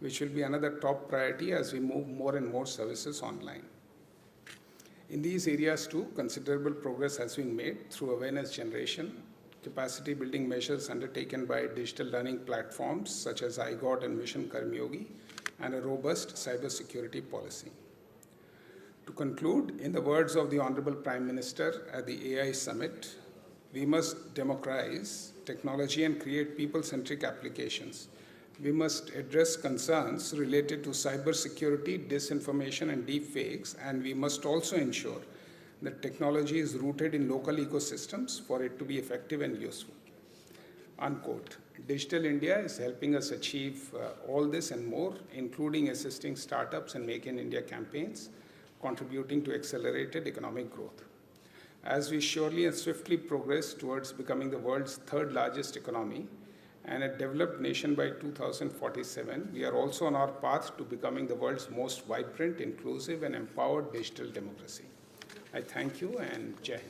which will be another top priority as we move more and more services online. In these areas too, considerable progress has been made through awareness generation, capacity building measures undertaken by digital learning platforms such as iGOT and Mission Karmyogi, and a robust cybersecurity policy. To conclude, in the words of the Honorable Prime Minister at the AI Summit, we must democratize technology and create people-centric applications. We must address concerns related to cybersecurity, disinformation, and deepfakes, and we must also ensure that technology is rooted in local ecosystems for it to be effective and useful. Unquote. Digital India is helping us achieve all this and more, including assisting startups and Make in India campaigns, contributing to accelerated economic growth. As we surely and swiftly progress towards becoming the world's third largest economy and a developed nation by 2047, we are also on our path to becoming the world's most vibrant, inclusive, and empowered digital democracy. I thank you and Jai Hind.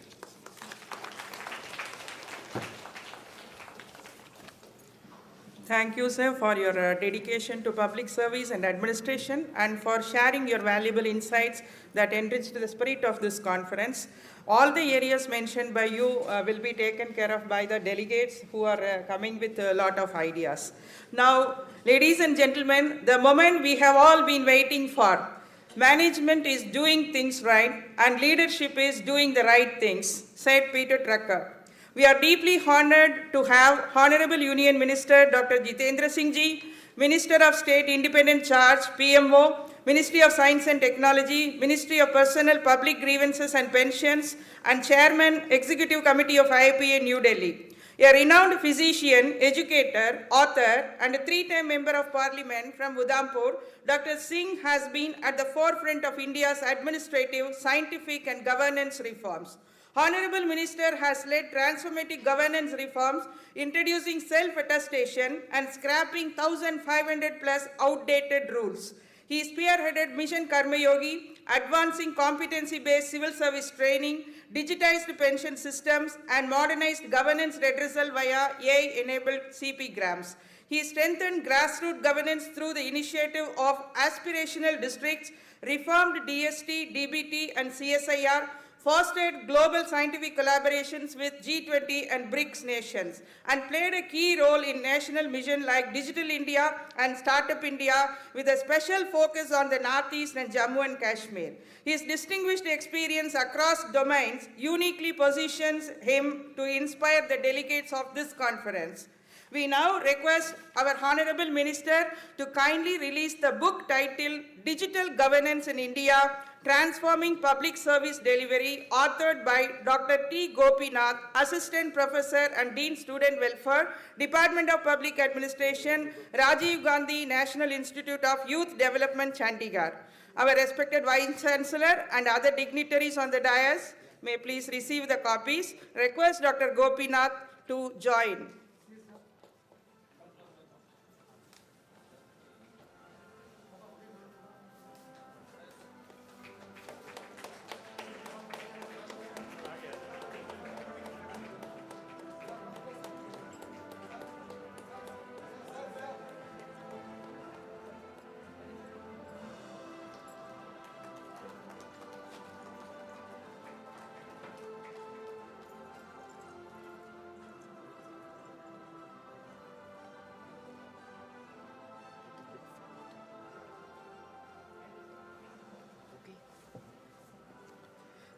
Thank you, sir, for your dedication to public service and administration and for sharing your valuable insights that enriched the spirit of this conference. All the areas mentioned by you will be taken care of by the delegates who are coming with a lot of ideas. Now, ladies and gentlemen, the moment we have all been waiting for. Management is doing things right and leadership is doing the right things, said Peter Drucker. We are deeply honored to have Honorable Union Minister Dr. Jitendra Singh Ji, Minister of State Independent Charge, PMO, Ministry of Science and Technology, Ministry of Personnel, Public Grievances and Pensions, and Chairman, Executive Committee of IIPA, New Delhi. A renowned physician, educator, author, and a three-time Member of Parliament from Udhampur, Dr. Singh has been at the forefront of India's administrative, scientific, and governance reforms. Honorable Minister has led transformative governance reforms, introducing self-attestation and scrapping 1,500 plus outdated rules. He spearheaded Mission Karmayogi, advancing competency-based civil service training, digitized pension systems, and modernized governance redressal via AI-enabled CP grams. He strengthened grassroots governance through the initiative of aspirational districts, reformed DST, DBT, and CSIR, fostered global scientific collaborations with G20 and BRICS nations, and played a key role in national mission like Digital India and Startup India, with a special focus on the Northeast and Jammu and Kashmir. His distinguished experience across domains uniquely positions him to inspire the delegates of this conference. We now request our Honorable Minister to kindly release the book titled Digital Governance in India, Transforming Public Service Delivery, authored by Dr. T. Gopinath, Assistant Professor and Dean Student Welfare, Department of Public Administration, Rajiv Gandhi National Institute of Youth Development, Chandigarh. Our respected Vice Chancellor and other dignitaries on the dais may please receive the copies. Request Dr. Gopinath to join.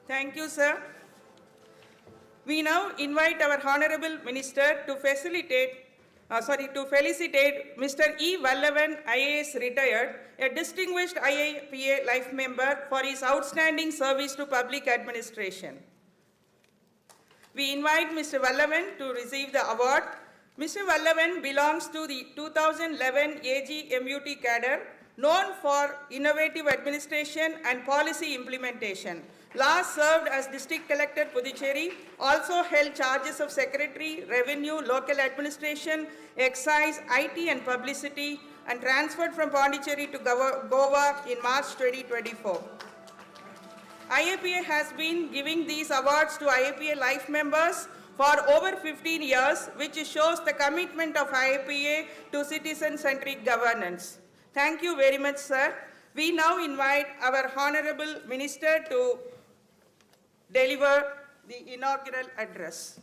Thank you, sir. We now invite our Honorable Minister to felicitate Mr. E. Vallavan, IAS retired, a distinguished IIPA life member, for his outstanding service to public administration. We invite Mr. Vallavan to receive the award. Mr. Vallavan belongs to the 2011 AG MUT cadre, known for innovative administration and policy implementation. Last served as District Collector, Puducherry, also held charges of Secretary, Revenue, Local Administration, Excise, IT and Publicity, and transferred from Pondicherry to Goa in March 2024. IIPA has been giving these awards to IIPA life members for over 15 years, which shows the commitment of IIPA to citizen-centric governance. Thank you very much, sir. We now invite our Honorable Minister to deliver the inaugural address.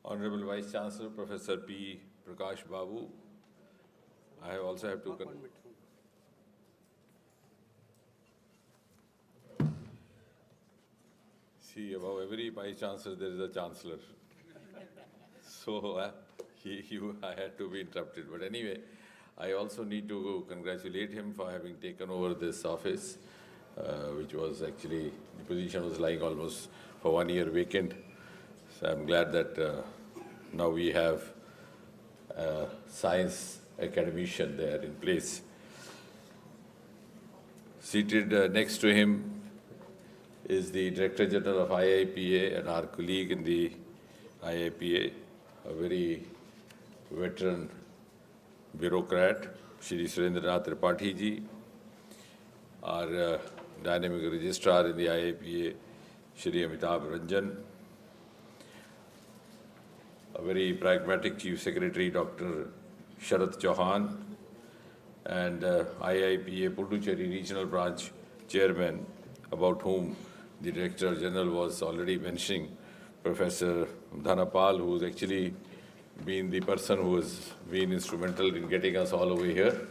Honorable Vice Chancellor, Professor P. Prakash Babu, I also have to see, above every Vice Chancellor there is a Chancellor. So I had to be interrupted. But anyway, I also need to congratulate him for having taken over this office, which was actually, the position was lying almost for 1 year vacant. So I'm glad that now we have a science academician there in place. Seated next to him is the Director General of IIPA and our colleague in the IIPA, a very veteran bureaucrat, Shri Surendranath Tripathi ji, our dynamic registrar in the IIPA, Shri Amitabh Ranjan, a very pragmatic Chief Secretary, Dr. Sharat Chauhan, and IIPA Puducherry Regional Branch Chairman, about whom the Director General was already mentioning, Professor Dhanapal, who has actually been the person who has been instrumental in getting us all over here,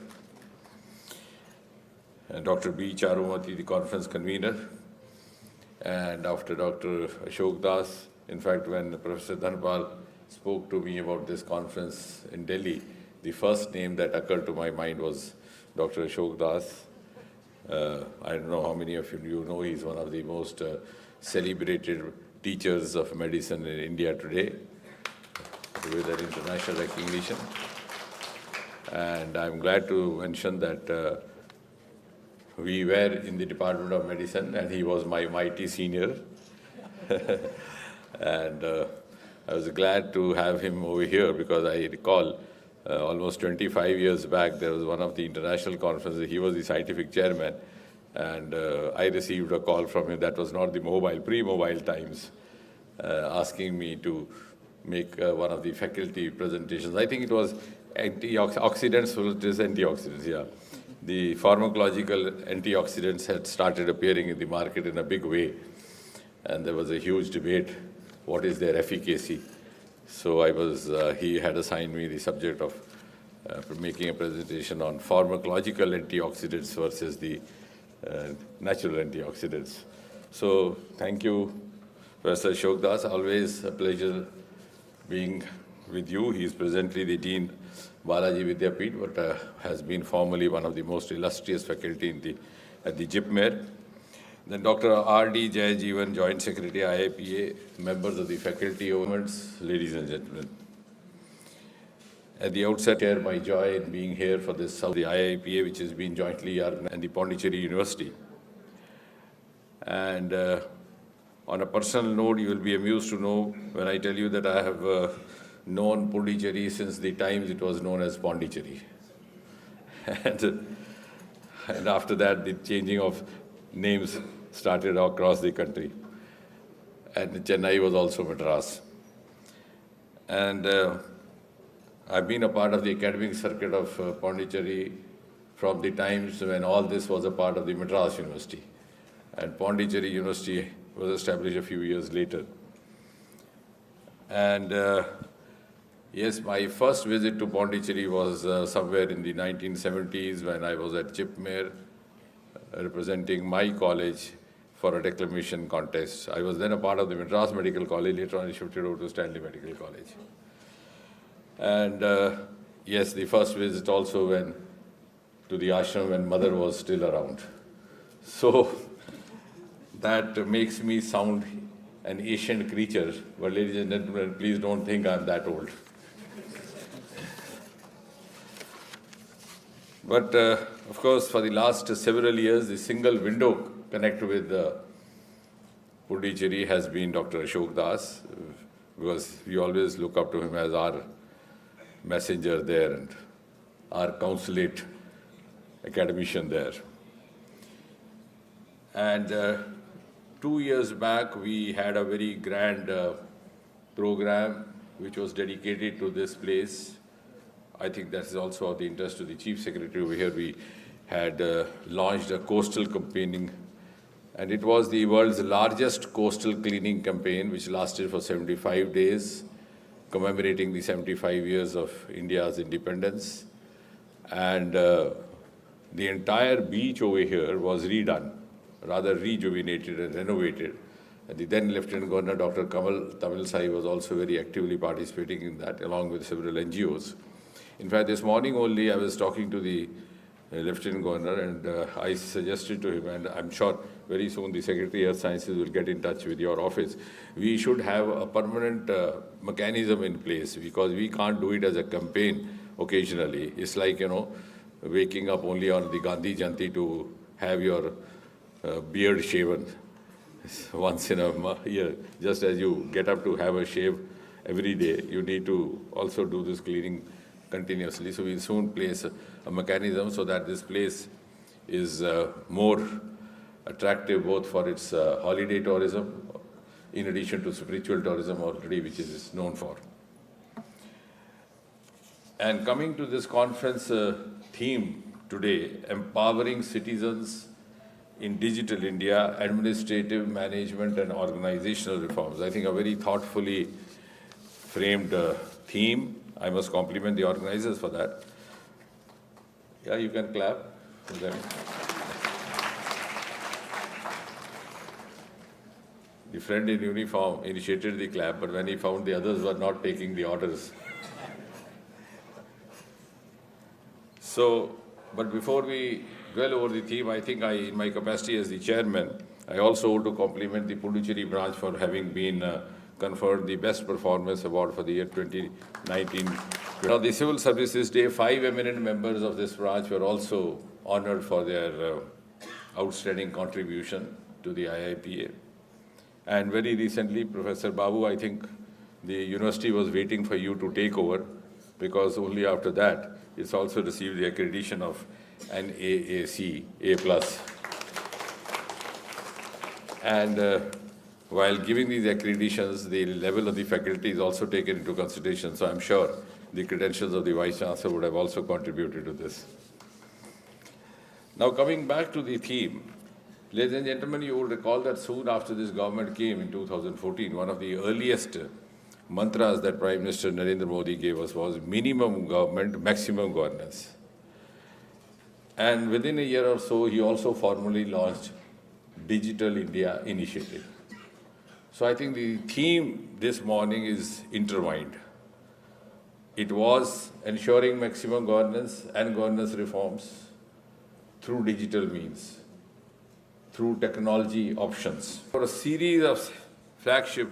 and Dr. B. Charumati, the conference convener, and after Dr. Ashok Das. In fact, when Professor Dhanapal spoke to me about this conference in Delhi, the first name that occurred to my mind was Dr. Ashok Das. I don't know how many of you know, he's one of the most celebrated teachers of medicine in India today, with an international recognition. And I'm glad to mention that we were in the Department of Medicine, and he was my mighty senior. And I was glad to have him over here, because I recall almost 25 years back, there was one of the international conferences. He was the scientific chairman, And I received a call from him, that was not the mobile, pre-mobile times, asking me to make one of the faculty presentations. I think it was antioxidants versus antioxidants, yeah. The pharmacological antioxidants had started appearing in the market in a big way. And there was a huge debate, what is their efficacy? So he had assigned me the subject of making a presentation on pharmacological antioxidants versus the natural antioxidants. So thank you, Professor Ashok Das. Always a pleasure being with you. He is presently the Dean Balaji Vidyapeeth, but has been formerly one of the most illustrious faculty at the JIPMER. Then Dr. R.D. Jayajeevan, Joint Secretary, IIPA, members of the faculty, owners, ladies and gentlemen. At the outset, share my joy in being here for this the IIPA, which has been jointly organized, and the Pondicherry University. And on a personal note, you will be amused to know when I tell you that I have known Pondicherry since the times it was known as Pondicherry. And after that, the changing of names started across the country. And Chennai was also Madras. And I've been a part of the academic circuit of Pondicherry from the times when all this was a part of the Madras University. And Pondicherry University was established a few years later. And yes, my first visit to Pondicherry was somewhere in the 1970s when I was at JIPMER, representing my college for a declamation contest. I was then a part of the Madras Medical College. Later on, I shifted over to Stanley Medical College. And yes, the first visit also to the ashram when mother was still around. So that makes me sound an ancient creature. But ladies and gentlemen, please don't think I'm that old. But of course, for the last several years, the single window connected with Pondicherry has been Dr. Ashok Das, because we always look up to him as our messenger there and our consulate academician there. And 2 years back, we had a very grand program which was dedicated to this place. I think that is also of the interest to the Chief Secretary over here. We had launched a coastal campaigning, and it was the world's largest coastal cleaning campaign, which lasted for 75 days, commemorating the 75 years of India's independence. And the entire beach over here was redone, rather rejuvenated and renovated. And the then Lieutenant Governor, Dr. Kamal Tamil Sai, was also very actively participating in that, along with several NGOs. In fact, this morning only I was talking to the Lieutenant Governor, and I suggested to him, and I'm sure very soon the Secretary of Sciences will get in touch with your office, we should have a permanent mechanism in place, because we can't do it as a campaign occasionally. It's like, waking up only on the Gandhi Jayanti to have your beard shaven once in a year. Just as you get up to have a shave every day, you need to also do this cleaning continuously. So we'll soon place a mechanism so that this place is more attractive both for its holiday tourism, in addition to spiritual tourism already, which it is known for. And coming to this conference theme today, empowering citizens in digital India, administrative, management and organizational reforms. I think a very thoughtfully framed theme. I must compliment the organizers for that. Yeah, you can clap for them. The friend in uniform initiated the clap, but when he found the others were not taking the orders. So, but before we dwell over the theme, I think in my capacity as the chairman, I also want to compliment the Puducherry branch for having been conferred the Best Performance Award for the year 2019. On the Civil Services Day, 5 eminent members of this branch were also honored for their outstanding contribution to the IIPA. And very recently, Professor Babu, I think the university was waiting for you to take over, because only after that it's also received the accreditation of an AAC, A+. And while giving these accreditations, the level of the faculty is also taken into consideration. So I'm sure the credentials of the Vice Chancellor would have also contributed to this. Now coming back to the theme, ladies and gentlemen, you will recall that soon after this government came in 2014, one of the earliest mantras that Prime Minister Narendra Modi gave us was minimum government, maximum governance. And within a year or so, he also formally launched Digital India Initiative. So I think the theme this morning is intertwined. It was ensuring maximum governance and governance reforms through digital means, through technology options. For a series of flagship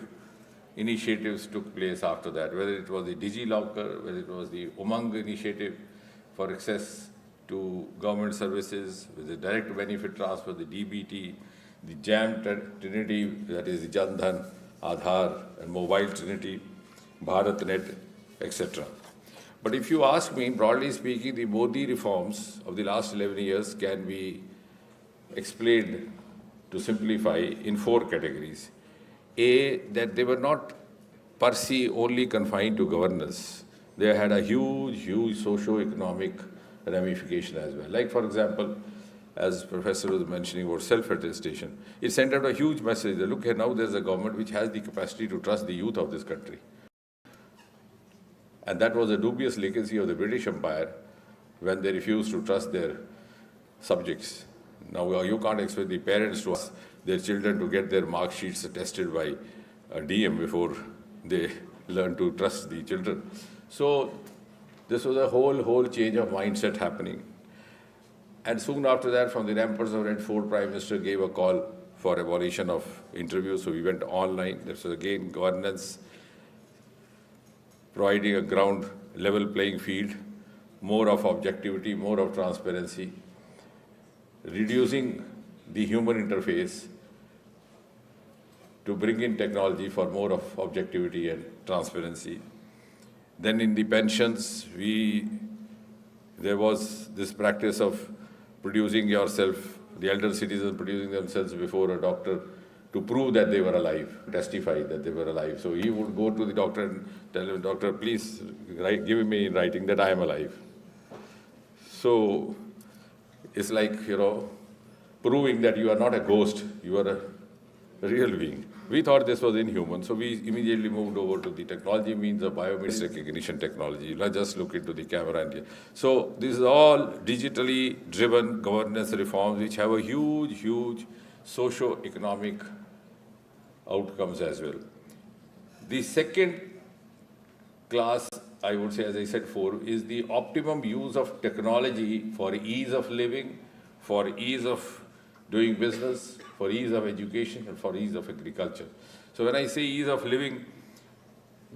initiatives took place after that, whether it was the DigiLocker, whether it was the Umang initiative for access to government services, with the direct benefit transfer, the DBT, the JAM Trinity, that is the Jan Dhan, Aadhaar, and Mobile Trinity, BharatNet, etc. But if you ask me, broadly speaking, the Modi reforms of the last 11 years can be explained, to simplify, in 4 categories. A, that they were not per se only confined to governance. They had a huge socio-economic ramification as well. Like, for example, as Professor was mentioning about self-attestation, it sent out a huge message that, look here, now there's a government which has the capacity to trust the youth of this country. And that was a dubious legacy of the British Empire when they refused to trust their subjects. Now, you can't expect the parents to ask their children to get their mark sheets attested by a DM before they learn to trust the children. So this was a whole change of mindset happening. And soon after that, from the ramparts of Red Fort, Prime Minister gave a call for abolition of interviews. So we went online. This was again governance, providing a ground level playing field, more of objectivity, more of transparency, reducing the human interface to bring in technology for more of objectivity and transparency. Then in the pensions, there was this practice of producing yourself, the elder citizens producing themselves before a doctor to prove that they were alive, testify that they were alive. So he would go to the doctor and tell him, doctor, please give me in writing that I am alive. So it's like, proving that you are not a ghost, you are a real being. We thought this was inhuman, so we immediately moved over to the technology means of biometric recognition technology. Let's just look into the camera. So this is all digitally driven governance reforms which have a huge socio-economic outcomes as well. The second class, I would say, as I said before, is the optimum use of technology for ease of living, for ease of doing business, for ease of education, and for ease of agriculture. So when I say ease of living,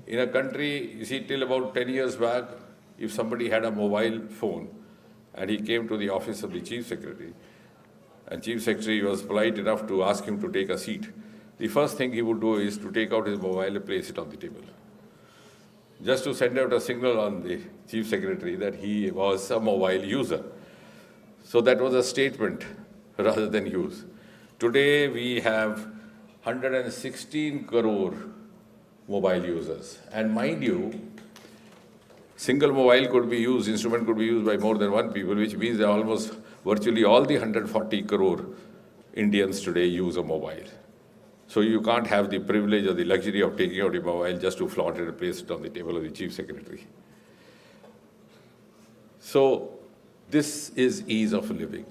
in a country, you see, till about 10 years back, if somebody had a mobile phone and he came to the office of the Chief Secretary, and Chief Secretary was polite enough to ask him to take a seat, the first thing he would do is to take out his mobile and place it on the table, just to send out a signal on the Chief Secretary that he was a mobile user. So that was a statement rather than use. Today we have 116 crore mobile users. And mind you, single mobile could be used, instrument could be used by more than one people, which means that almost virtually all the 140 crore Indians today use a mobile. So you can't have the privilege or the luxury of taking out your mobile just to flaunt it and place it on the table of the Chief Secretary. So this is ease of living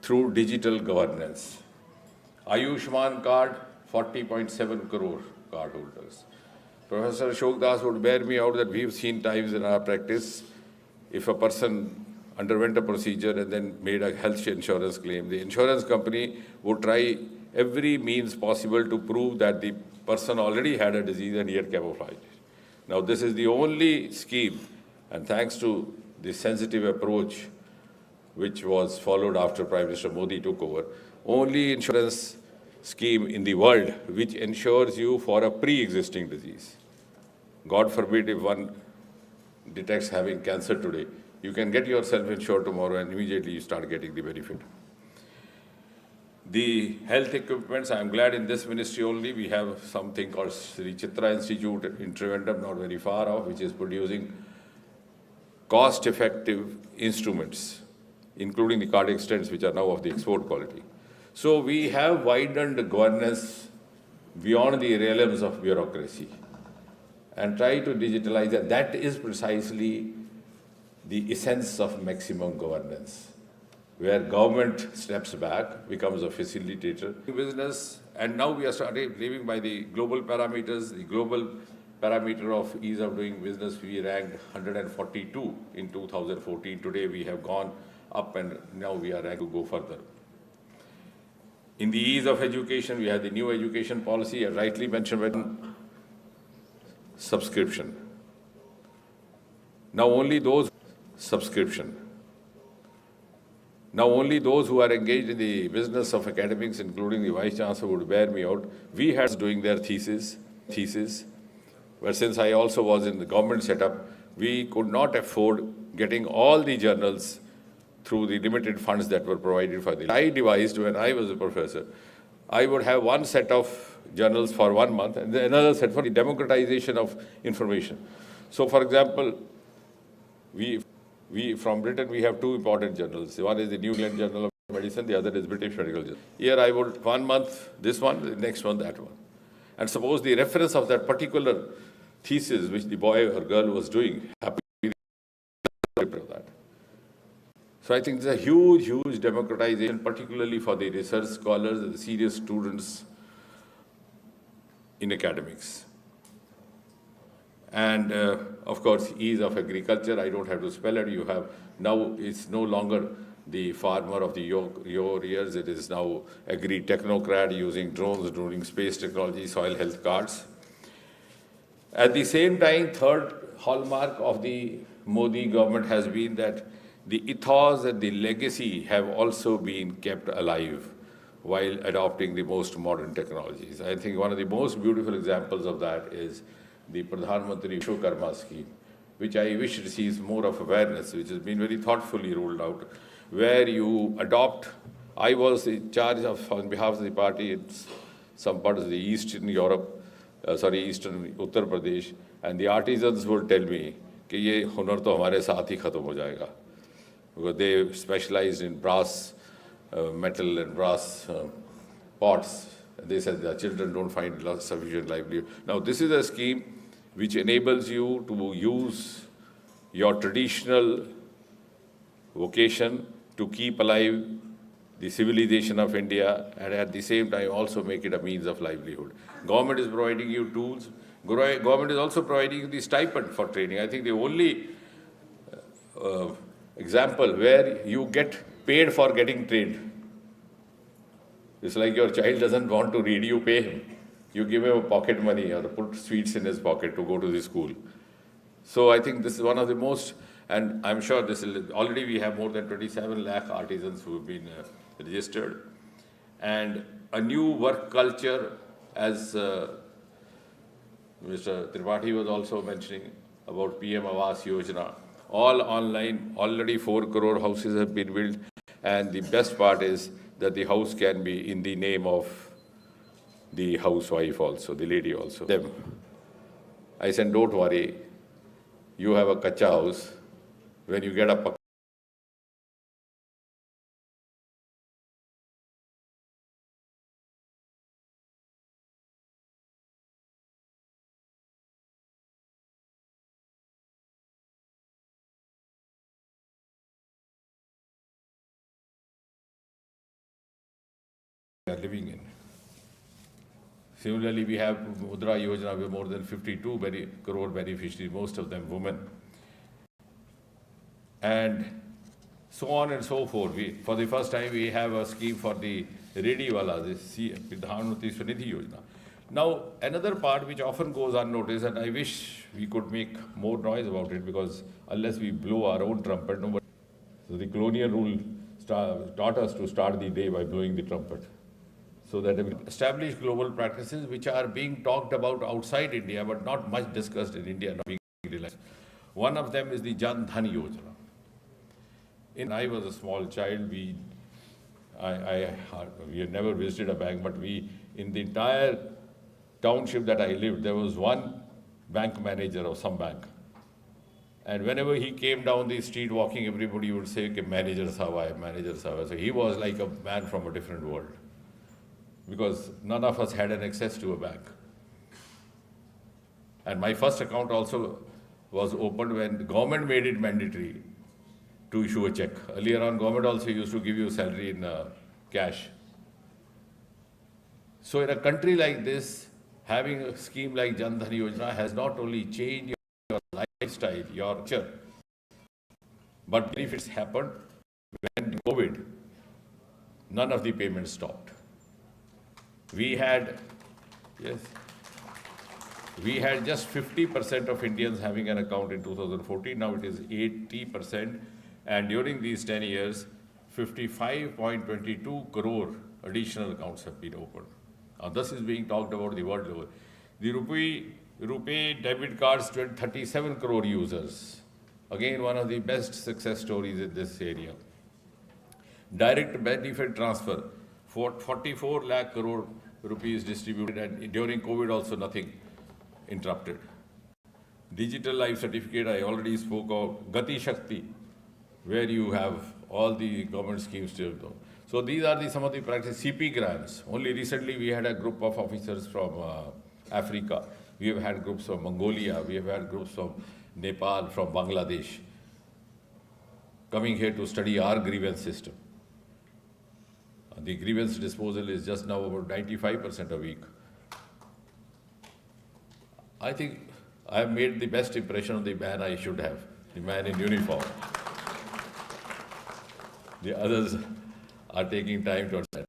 through digital governance. Ayushman card, 40.7 crore cardholders. Professor Ashok Das would bear me out that we've seen times in our practice, if a person underwent a procedure and then made a health insurance claim, the insurance company would try every means possible to prove that the person already had a disease and he had camouflaged it. Now this is the only scheme, and thanks to the sensitive approach which was followed after Prime Minister Modi took over, only insurance scheme in the world which insures you for a pre-existing disease. God forbid if one detects having cancer today, you can get yourself insured tomorrow and immediately you start getting the benefit. The health equipments, I am glad in this ministry only we have something called Sri Chitra Institute in Trivandrum, not very far off, which is producing cost-effective instruments, including the cardiac stents, which are now of the export quality. So we have widened governance beyond the realms of bureaucracy and try to digitalize it. That is precisely the essence of maximum governance, where government steps back, becomes a facilitator. Business, and now we are starting living by the global parameters. The global parameter of ease of doing business, we ranked 142 in 2014. Today we have gone up and now we are ranked to go further. In the ease of education, we have the new education policy, as rightly mentioned by subscription. Now only those who are engaged in the business of academics, including the Vice Chancellor, would bear me out. We had doing their thesis, but since I also was in the government setup, we could not afford getting all the journals through the limited funds that were provided for the. I devised when I was a professor, I would have one set of journals for 1 month and then another set for the democratization of information. So, for example, we from Britain, we have two important journals. One is the New England Journal of Medicine, the other is British Medical Journal. Here I would 1 month this one, the next one that one. And suppose the reference of that particular thesis which the boy or girl was doing happened to be the paper of that. So I think it's a huge, huge democratization, particularly for the research scholars and the serious students in academics. And of course, ease of agriculture, I don't have to spell it. You have now, it's no longer the farmer of the your years, it is now agri-technocrat using drones, doing space technology, soil health cards. At the same time, third hallmark of the Modi government has been that the ethos and the legacy have also been kept alive while adopting the most modern technologies. I think one of the most beautiful examples of that is the Pradhan Mantri Vishwakarma scheme, which I wish receives more of awareness, which has been very thoughtfully rolled out, where you adopt. I was in charge of, on behalf of the party, in some parts of the Eastern Europe, Eastern Uttar Pradesh, and the artisans would tell me कि ये हुनर तो हमारे साथ ही खत्म हो जाएगा, because they specialized in brass, metal and brass pots. They said the children don't find sufficient livelihood. Now this is a scheme which enables you to use your traditional vocation to keep alive the civilization of India and at the same time also make it a means of livelihood. Government is providing you tools. Government is also providing you the stipend for training. I think the only example where you get paid for getting trained. It's like your child doesn't want to read, you pay him. You give him a pocket money or put sweets in his pocket to go to the school. So I think this is one of the most, and I'm sure this is, already we have more than 27 lakh artisans who have been registered. And a new work culture, as Mr. Tripathi was also mentioning about PM Awas Yojana, all online, already 4 crore houses have been built. And the best part is that the house can be in the name of the housewife also, the lady also. Them. I said, don't worry, you have a kacha house. When you get a are living in. Similarly, we have Mudra Yojana with more than 52 crore beneficiaries, most of them women. And so on and so forth. For the first time, we have a scheme for the Redi Wala, the Pradhan Mantri Swanidhi Yojana. Now, another part which often goes unnoticed, and I wish we could make more noise about it, because unless we blow our own trumpet, nobody. So the colonial rule taught us to start the day by blowing the trumpet. So that we establish global practices which are being talked about outside India, but not much discussed in India, not being realized. One of them is the Jan Dhan Yojana. When I was a small child, we have never visited a bank, but in the entire township that I lived, there was one bank manager of some bank. And whenever he came down the street walking, everybody would say, okay, manager sahab, manager sahab. So he was like a man from a different world, because none of us had an access to a bank. And my first account also was opened when the government made it mandatory to issue a check. Earlier on, government also used to give you salary in cash. So in a country like this, having a scheme like Jan Dhan Yojana has not only changed your lifestyle, your culture, but benefits happened when COVID, none of the payments stopped. We had just 50% of Indians having an account in 2014, now it is 80%. And during these 10 years, 55.22 crore additional accounts have been opened. Now this is being talked about the world level. The RuPay debit cards, 37 crore users. Again, one of the best success stories in this area. Direct benefit transfer, 44 lakh crore rupees distributed, and during COVID also nothing interrupted. Digital life certificate, I already spoke of. Gati Shakti, where you have all the government schemes still though. So these are some of the practices. CP grants. Only recently we had a group of officers from Africa. We have had groups from Mongolia. We have had groups from Nepal, from Bangladesh, coming here to study our grievance system. The grievance disposal is just now about 95% a week. I think I have made the best impression of the man I should have, the man in uniform. The others are taking time to understand.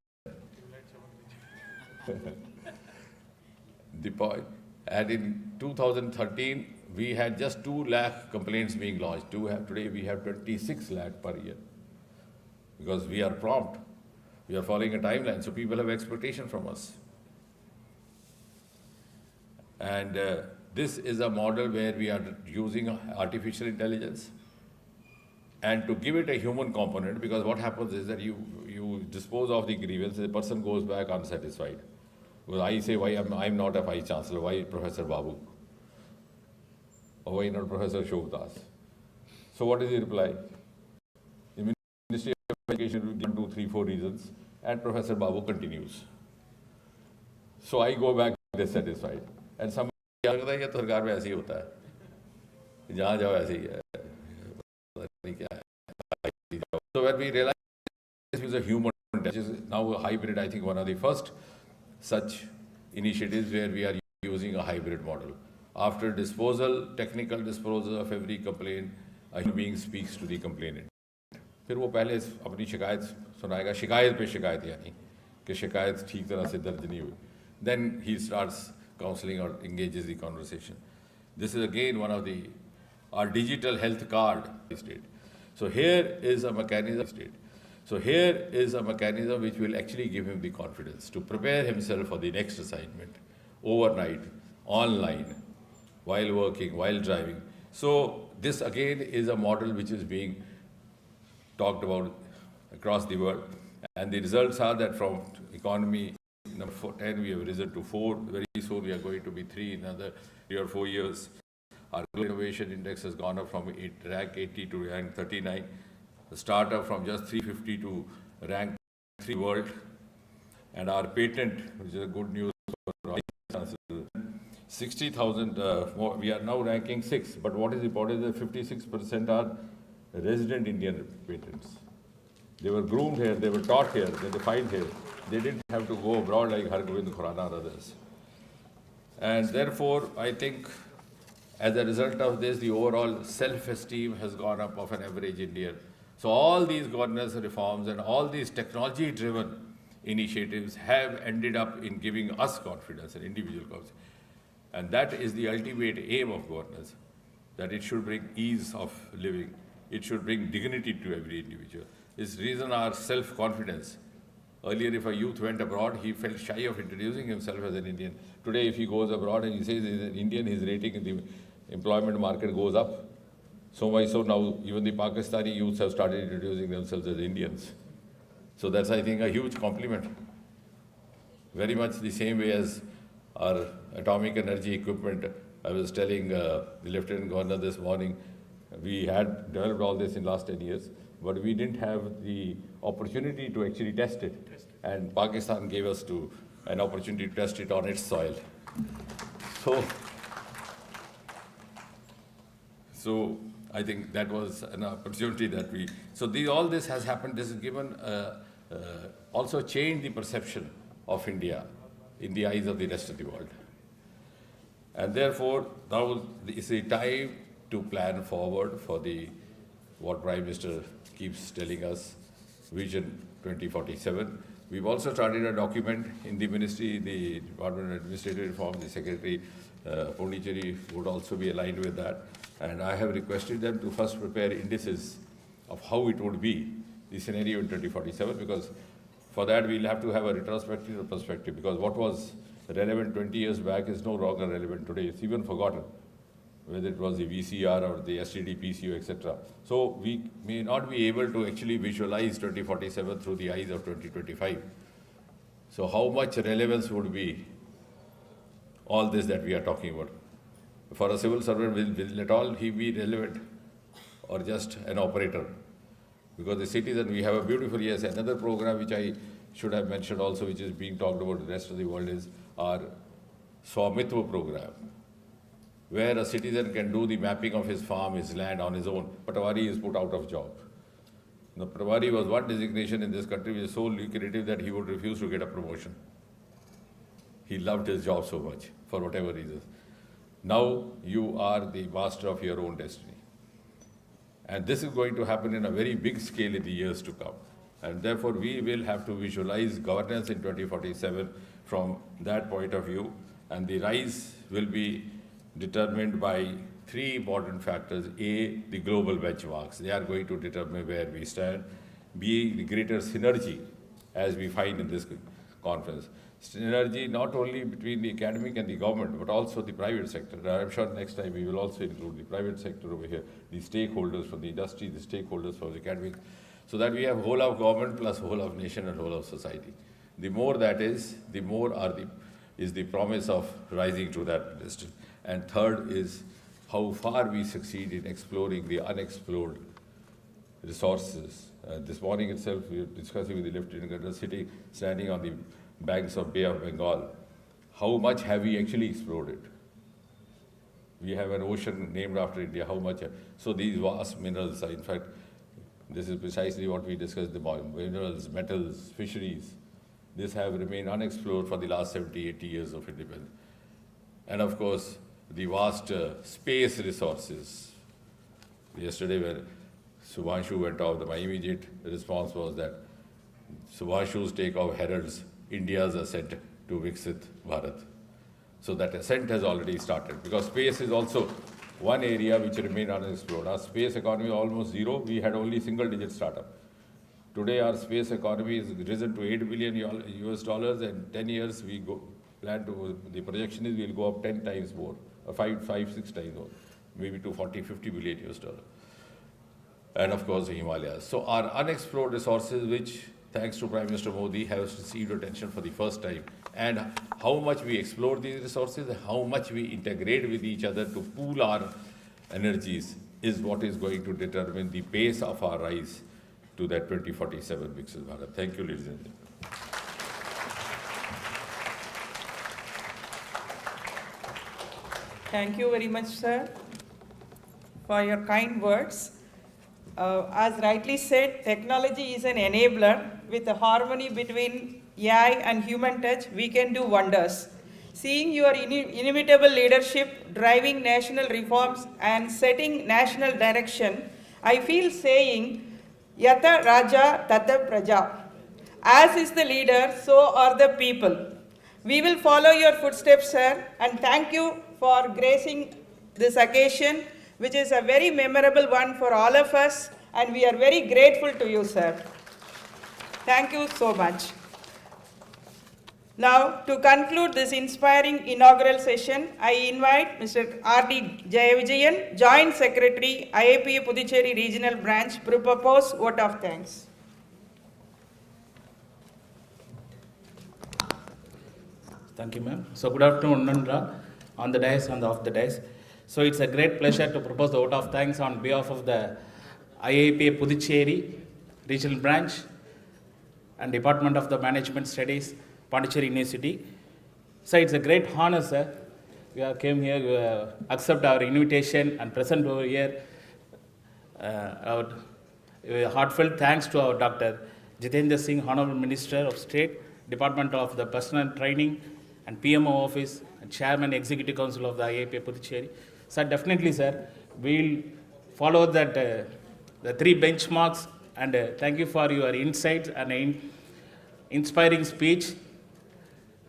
The point. And in 2013, we had just 2 lakh complaints being lodged. Today we have 26 lakh per year. Because we are prompt. We are following a timeline, so people have expectation from us. And this is a model where we are using artificial intelligence and to give it a human component, because what happens is that you dispose of the grievance, the person goes back unsatisfied. Well, I say, why I'm not a Vice Chancellor, why Professor Babu? Or why not Professor Ashok Das? So what is the reply? The Ministry of Education will give 2, 3, 4 reasons, and Professor Babu continues. So I go back dissatisfied. And somebody लगता है कि सरकार में ऐसे ही होता है, जहाँ जाओ ऐसे ही है, So when we realize this is a human, which is now a hybrid, I think one of the first such initiatives where we are using a hybrid model. After disposal, technical disposal of every complaint, a human being speaks to the complainant. फिर वो पहले अपनी शिकायत सुनाएगा, शिकायत पे शिकायत यानी कि शिकायत ठीक तरह से दर्ज नहीं हुई. Then he starts counseling or engages the conversation. This is again one of our digital health card state. So here is a mechanism which will actually give him the confidence to prepare himself for the next assignment, overnight, online, while working, while driving. So this again is a model which is being talked about across the world. And the results are that from economy number 10, we have risen to 4. Very soon we are going to be 3 in another 3 or 4 years. Our global innovation index has gone up from rank 80 to rank 39. The startup from just 350 to rank 3 world. And our patent, which is a good news for 60,000 more. We are now ranking 6. But what is important is that 56% are resident Indian patents. They were groomed here, they were taught here, they defined here. They didn't have to go abroad like Hargobind Khurana or others. And therefore, I think as a result of this, the overall self-esteem has gone up of an average Indian. So all these governance reforms and all these technology-driven initiatives have ended up in giving us confidence, an individual confidence. And that is the ultimate aim of governance, that it should bring ease of living. It should bring dignity to every individual. It's reason our self-confidence. Earlier, if a youth went abroad, he felt shy of introducing himself as an Indian. Today, if he goes abroad and he says he's an Indian, his rating in the employment market goes up. So now even the Pakistani youths have started introducing themselves as Indians. So that's, I think, a huge compliment. Very much the same way as our atomic energy equipment. I was telling the Lieutenant Governor this morning, we had developed all this in last 10 years, but we didn't have the opportunity to actually test it. And Pakistan gave us an opportunity to test it on its soil. So I think that was an opportunity that all this has happened. This has given, also changed the perception of India in the eyes of the rest of the world. And therefore, now is the time to plan forward for what Prime Minister keeps telling us, Vision 2047. We've also started a document in the ministry, the Department of Administrative Reform, the Secretary Pondicherry would also be aligned with that. And I have requested them to first prepare indices of how it would be, the scenario in 2047, because for that we'll have to have a retrospective perspective, because what was relevant 20 years back is no longer relevant today. It's even forgotten, whether it was the VCR or the STD, PCO, etc. So we may not be able to actually visualize 2047 through the eyes of 2025. So how much relevance would be all this that we are talking about? For a civil servant, will at all he be relevant or just an operator? Because the citizen, we have a beautiful, yes, another program which I should have mentioned also, which is being talked about in the rest of the world, is our Swamitva program, where a citizen can do the mapping of his farm, his land on his own. Patwari is put out of job. Now, Patwari was one designation in this country which is so lucrative that he would refuse to get a promotion. He loved his job so much, for whatever reasons. Now you are the master of your own destiny. And this is going to happen in a very big scale in the years to come. And therefore, we will have to visualize governance in 2047 from that point of view. And the rise will be determined by three important factors. A, the global benchmarks. They are going to determine where we stand. B, the greater synergy, as we find in this conference. Synergy not only between the academic and the government, but also the private sector. I'm sure next time we will also include the private sector over here, the stakeholders from the industry, the stakeholders from the academic, so that we have whole of government plus whole of nation and whole of society. The more that is, the more is the promise of rising to that list. And third is how far we succeed in exploring the unexplored resources. This morning itself, we were discussing with the Lieutenant Governor, standing on the banks of Bay of Bengal. How much have we actually explored it? We have an ocean named after India. How much? So these vast minerals are, in fact, this is precisely what we discussed, the minerals, metals, fisheries. These have remained unexplored for the last 70, 80 years of independence. And of course, the vast space resources. Yesterday when Subhanshu went off, my immediate response was that Subhanshu's takeoff heralds India's ascent to Viksit Bharat. So that ascent has already started, because space is also one area which remained unexplored. Our space economy is almost zero. We had only single-digit startup. Today, our space economy is risen to $8 billion US dollars, and 10 years we the projection is we'll go up 10 times more, 6 times more, maybe to 40, 50 billion US dollars. And of course, the Himalayas. So our unexplored resources, which thanks to Prime Minister Modi, have received attention for the first time. And how much we explore these resources, how much we integrate with each other to pool our energies is what is going to determine the pace of our rise to that 2047 Viksit Bharat. Thank you, ladies and gentlemen. Thank you very much, sir, for your kind words. As rightly said, technology is an enabler. With the harmony between AI and human touch, we can do wonders. Seeing your inimitable leadership, driving national reforms and setting national direction, I feel saying, Yata Raja Tata Praja. As is the leader, so are the people. We will follow your footsteps, sir, and thank you for gracing this occasion, which is a very memorable one for all of us, and we are very grateful to you, sir. Thank you so much. Now, to conclude this inspiring inaugural session, I invite Mr. R.D. Jayavijayan, Joint Secretary, IIPA Puducherry Regional Branch, to propose vote of thanks. Thank you, ma'am. So good afternoon, Nandra, on the dais and off the dais. So it's a great pleasure to propose the vote of thanks on behalf of the IIPA Puducherry Regional Branch and Department of the Management Studies, Pondicherry University. So it's a great honor, sir. We have came here, accept our invitation and present over here. Our heartfelt thanks to our Dr. Jitendra Singh, Honorable Minister of State, Department of the Personal Training and PMO Office, and Chairman Executive Council of the IIPA Puducherry. Sir, definitely, sir, we'll follow that the three benchmarks, and thank you for your insights and inspiring speech.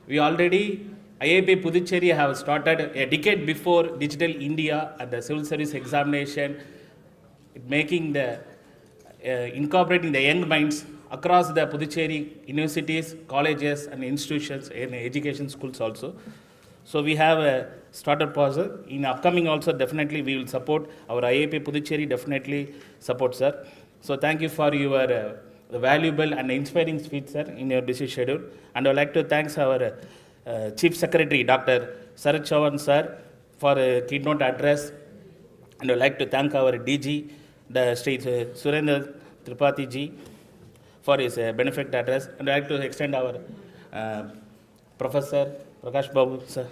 We already, IIPA Puducherry have started a decade before Digital India and the civil service examination, making the incorporating the young minds across the Puducherry universities, colleges and institutions and education schools also. So we have a starter process. In upcoming also, definitely we will support our IIPA Puducherry, definitely support, sir. So thank you for your valuable and inspiring speech, sir, in your busy schedule. And I would like to thank our Chief Secretary, Dr. Sharat Chauhan, sir, for a keynote address. And I would like to thank our DG, the State Surendra Tripathi ji, for his benefit address. And I would like to extend our Professor Prakash Babu, sir.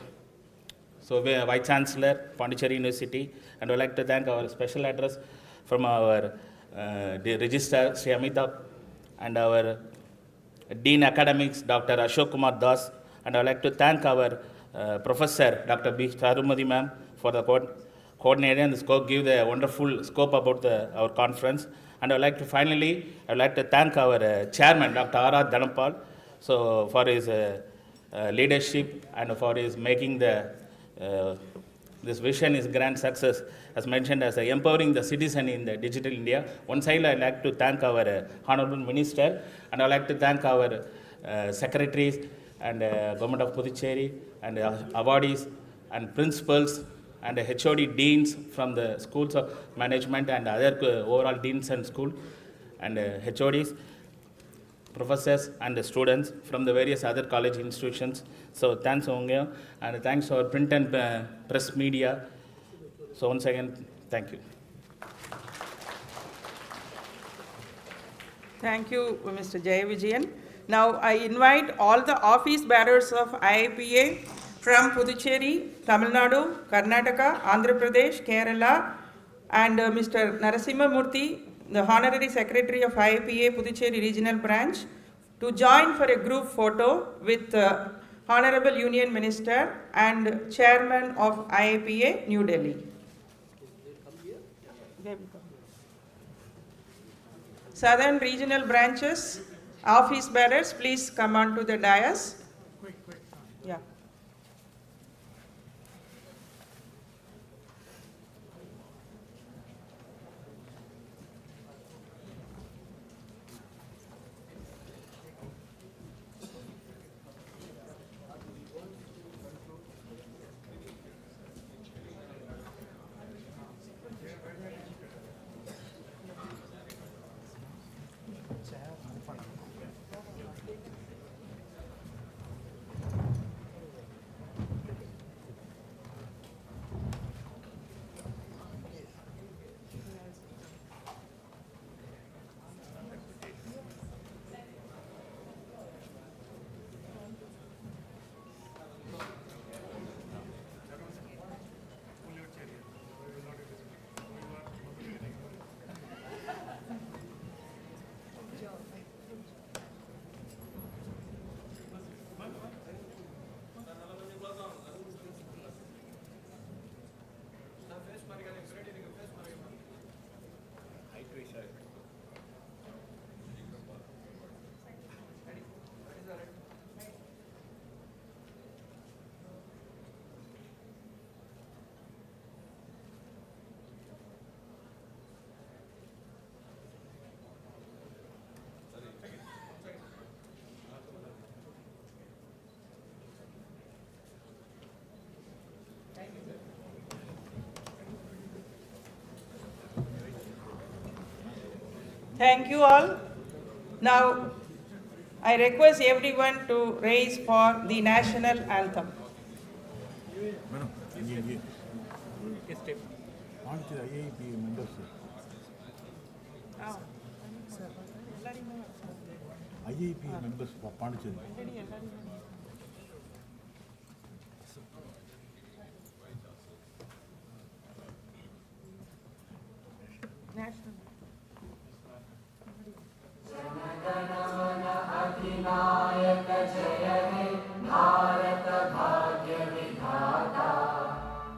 So we are Vice Chancellor, Pondicherry University. And I would like to thank our special address from our the Registrar, Sri Amitabh, and our Dean Academics, Dr. Ashok Kumar Das. And I would like to thank our Professor, Dr. B. Charumati ma'am, for the coordinating and give the wonderful scope about our conference. And I would like to finally, I would like to thank our Chairman, Dr. R.R. Dhanapal, so for his leadership and for his making the this vision is grand success, as mentioned, as empowering the citizen in the digital India. One side, I'd like to thank our Honorable Minister, and I'd like to thank our secretaries and Government of Puducherry and awardees and principals and HOD deans from the schools of management and other overall deans and school and HODs, professors and students from the various other college institutions. So thanks, Onge, and thanks to our print and press media. So once again, thank you. Thank you, Mr. Jaya Vijayan. Now I invite all the office bearers of IIPA from Puducherry, Tamil Nadu, Karnataka, Andhra Pradesh, Kerala, and Mr. Narasimha Murthy, the Honorary Secretary of IIPA Puducherry Regional Branch, to join for a group photo with Honorable Union Minister and Chairman of IIPA, New Delhi. Southern Regional Branches, office bearers, please come on to the dais. Yeah. Thank you all. Now, I request everyone to raise for the national anthem. Paண்டிcherry IIPA members. IIPA members for Paண்டிcherry.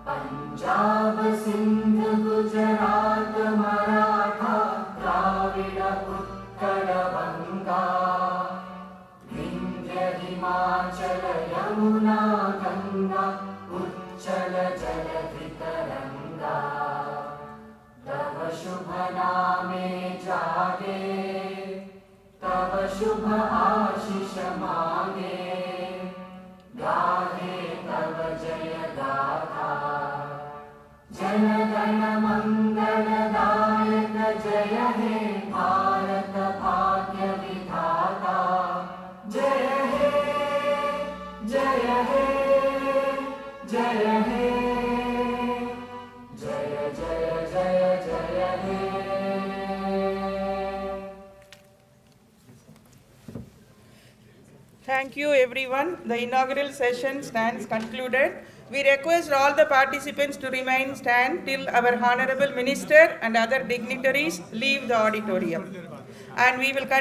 Punjab Sindh Gujarat Maratha Dravid Utkal बंगा विंध्य हिमाचल यमुना गंगा उच्चल जलधि तरंगा तव शुभ नामे जागे तव शुभ आशीष मांगे गाहे तव जय गाथा जन गण मंगलदायक जय हे भारत भाग्य विधाता जय हे जय हे जय हे जय जय जय जय हे Thank you, everyone. The inaugural session stands concluded. We request all the participants to remain stand till our Honorable Minister and other dignitaries leave the auditorium. And we will continue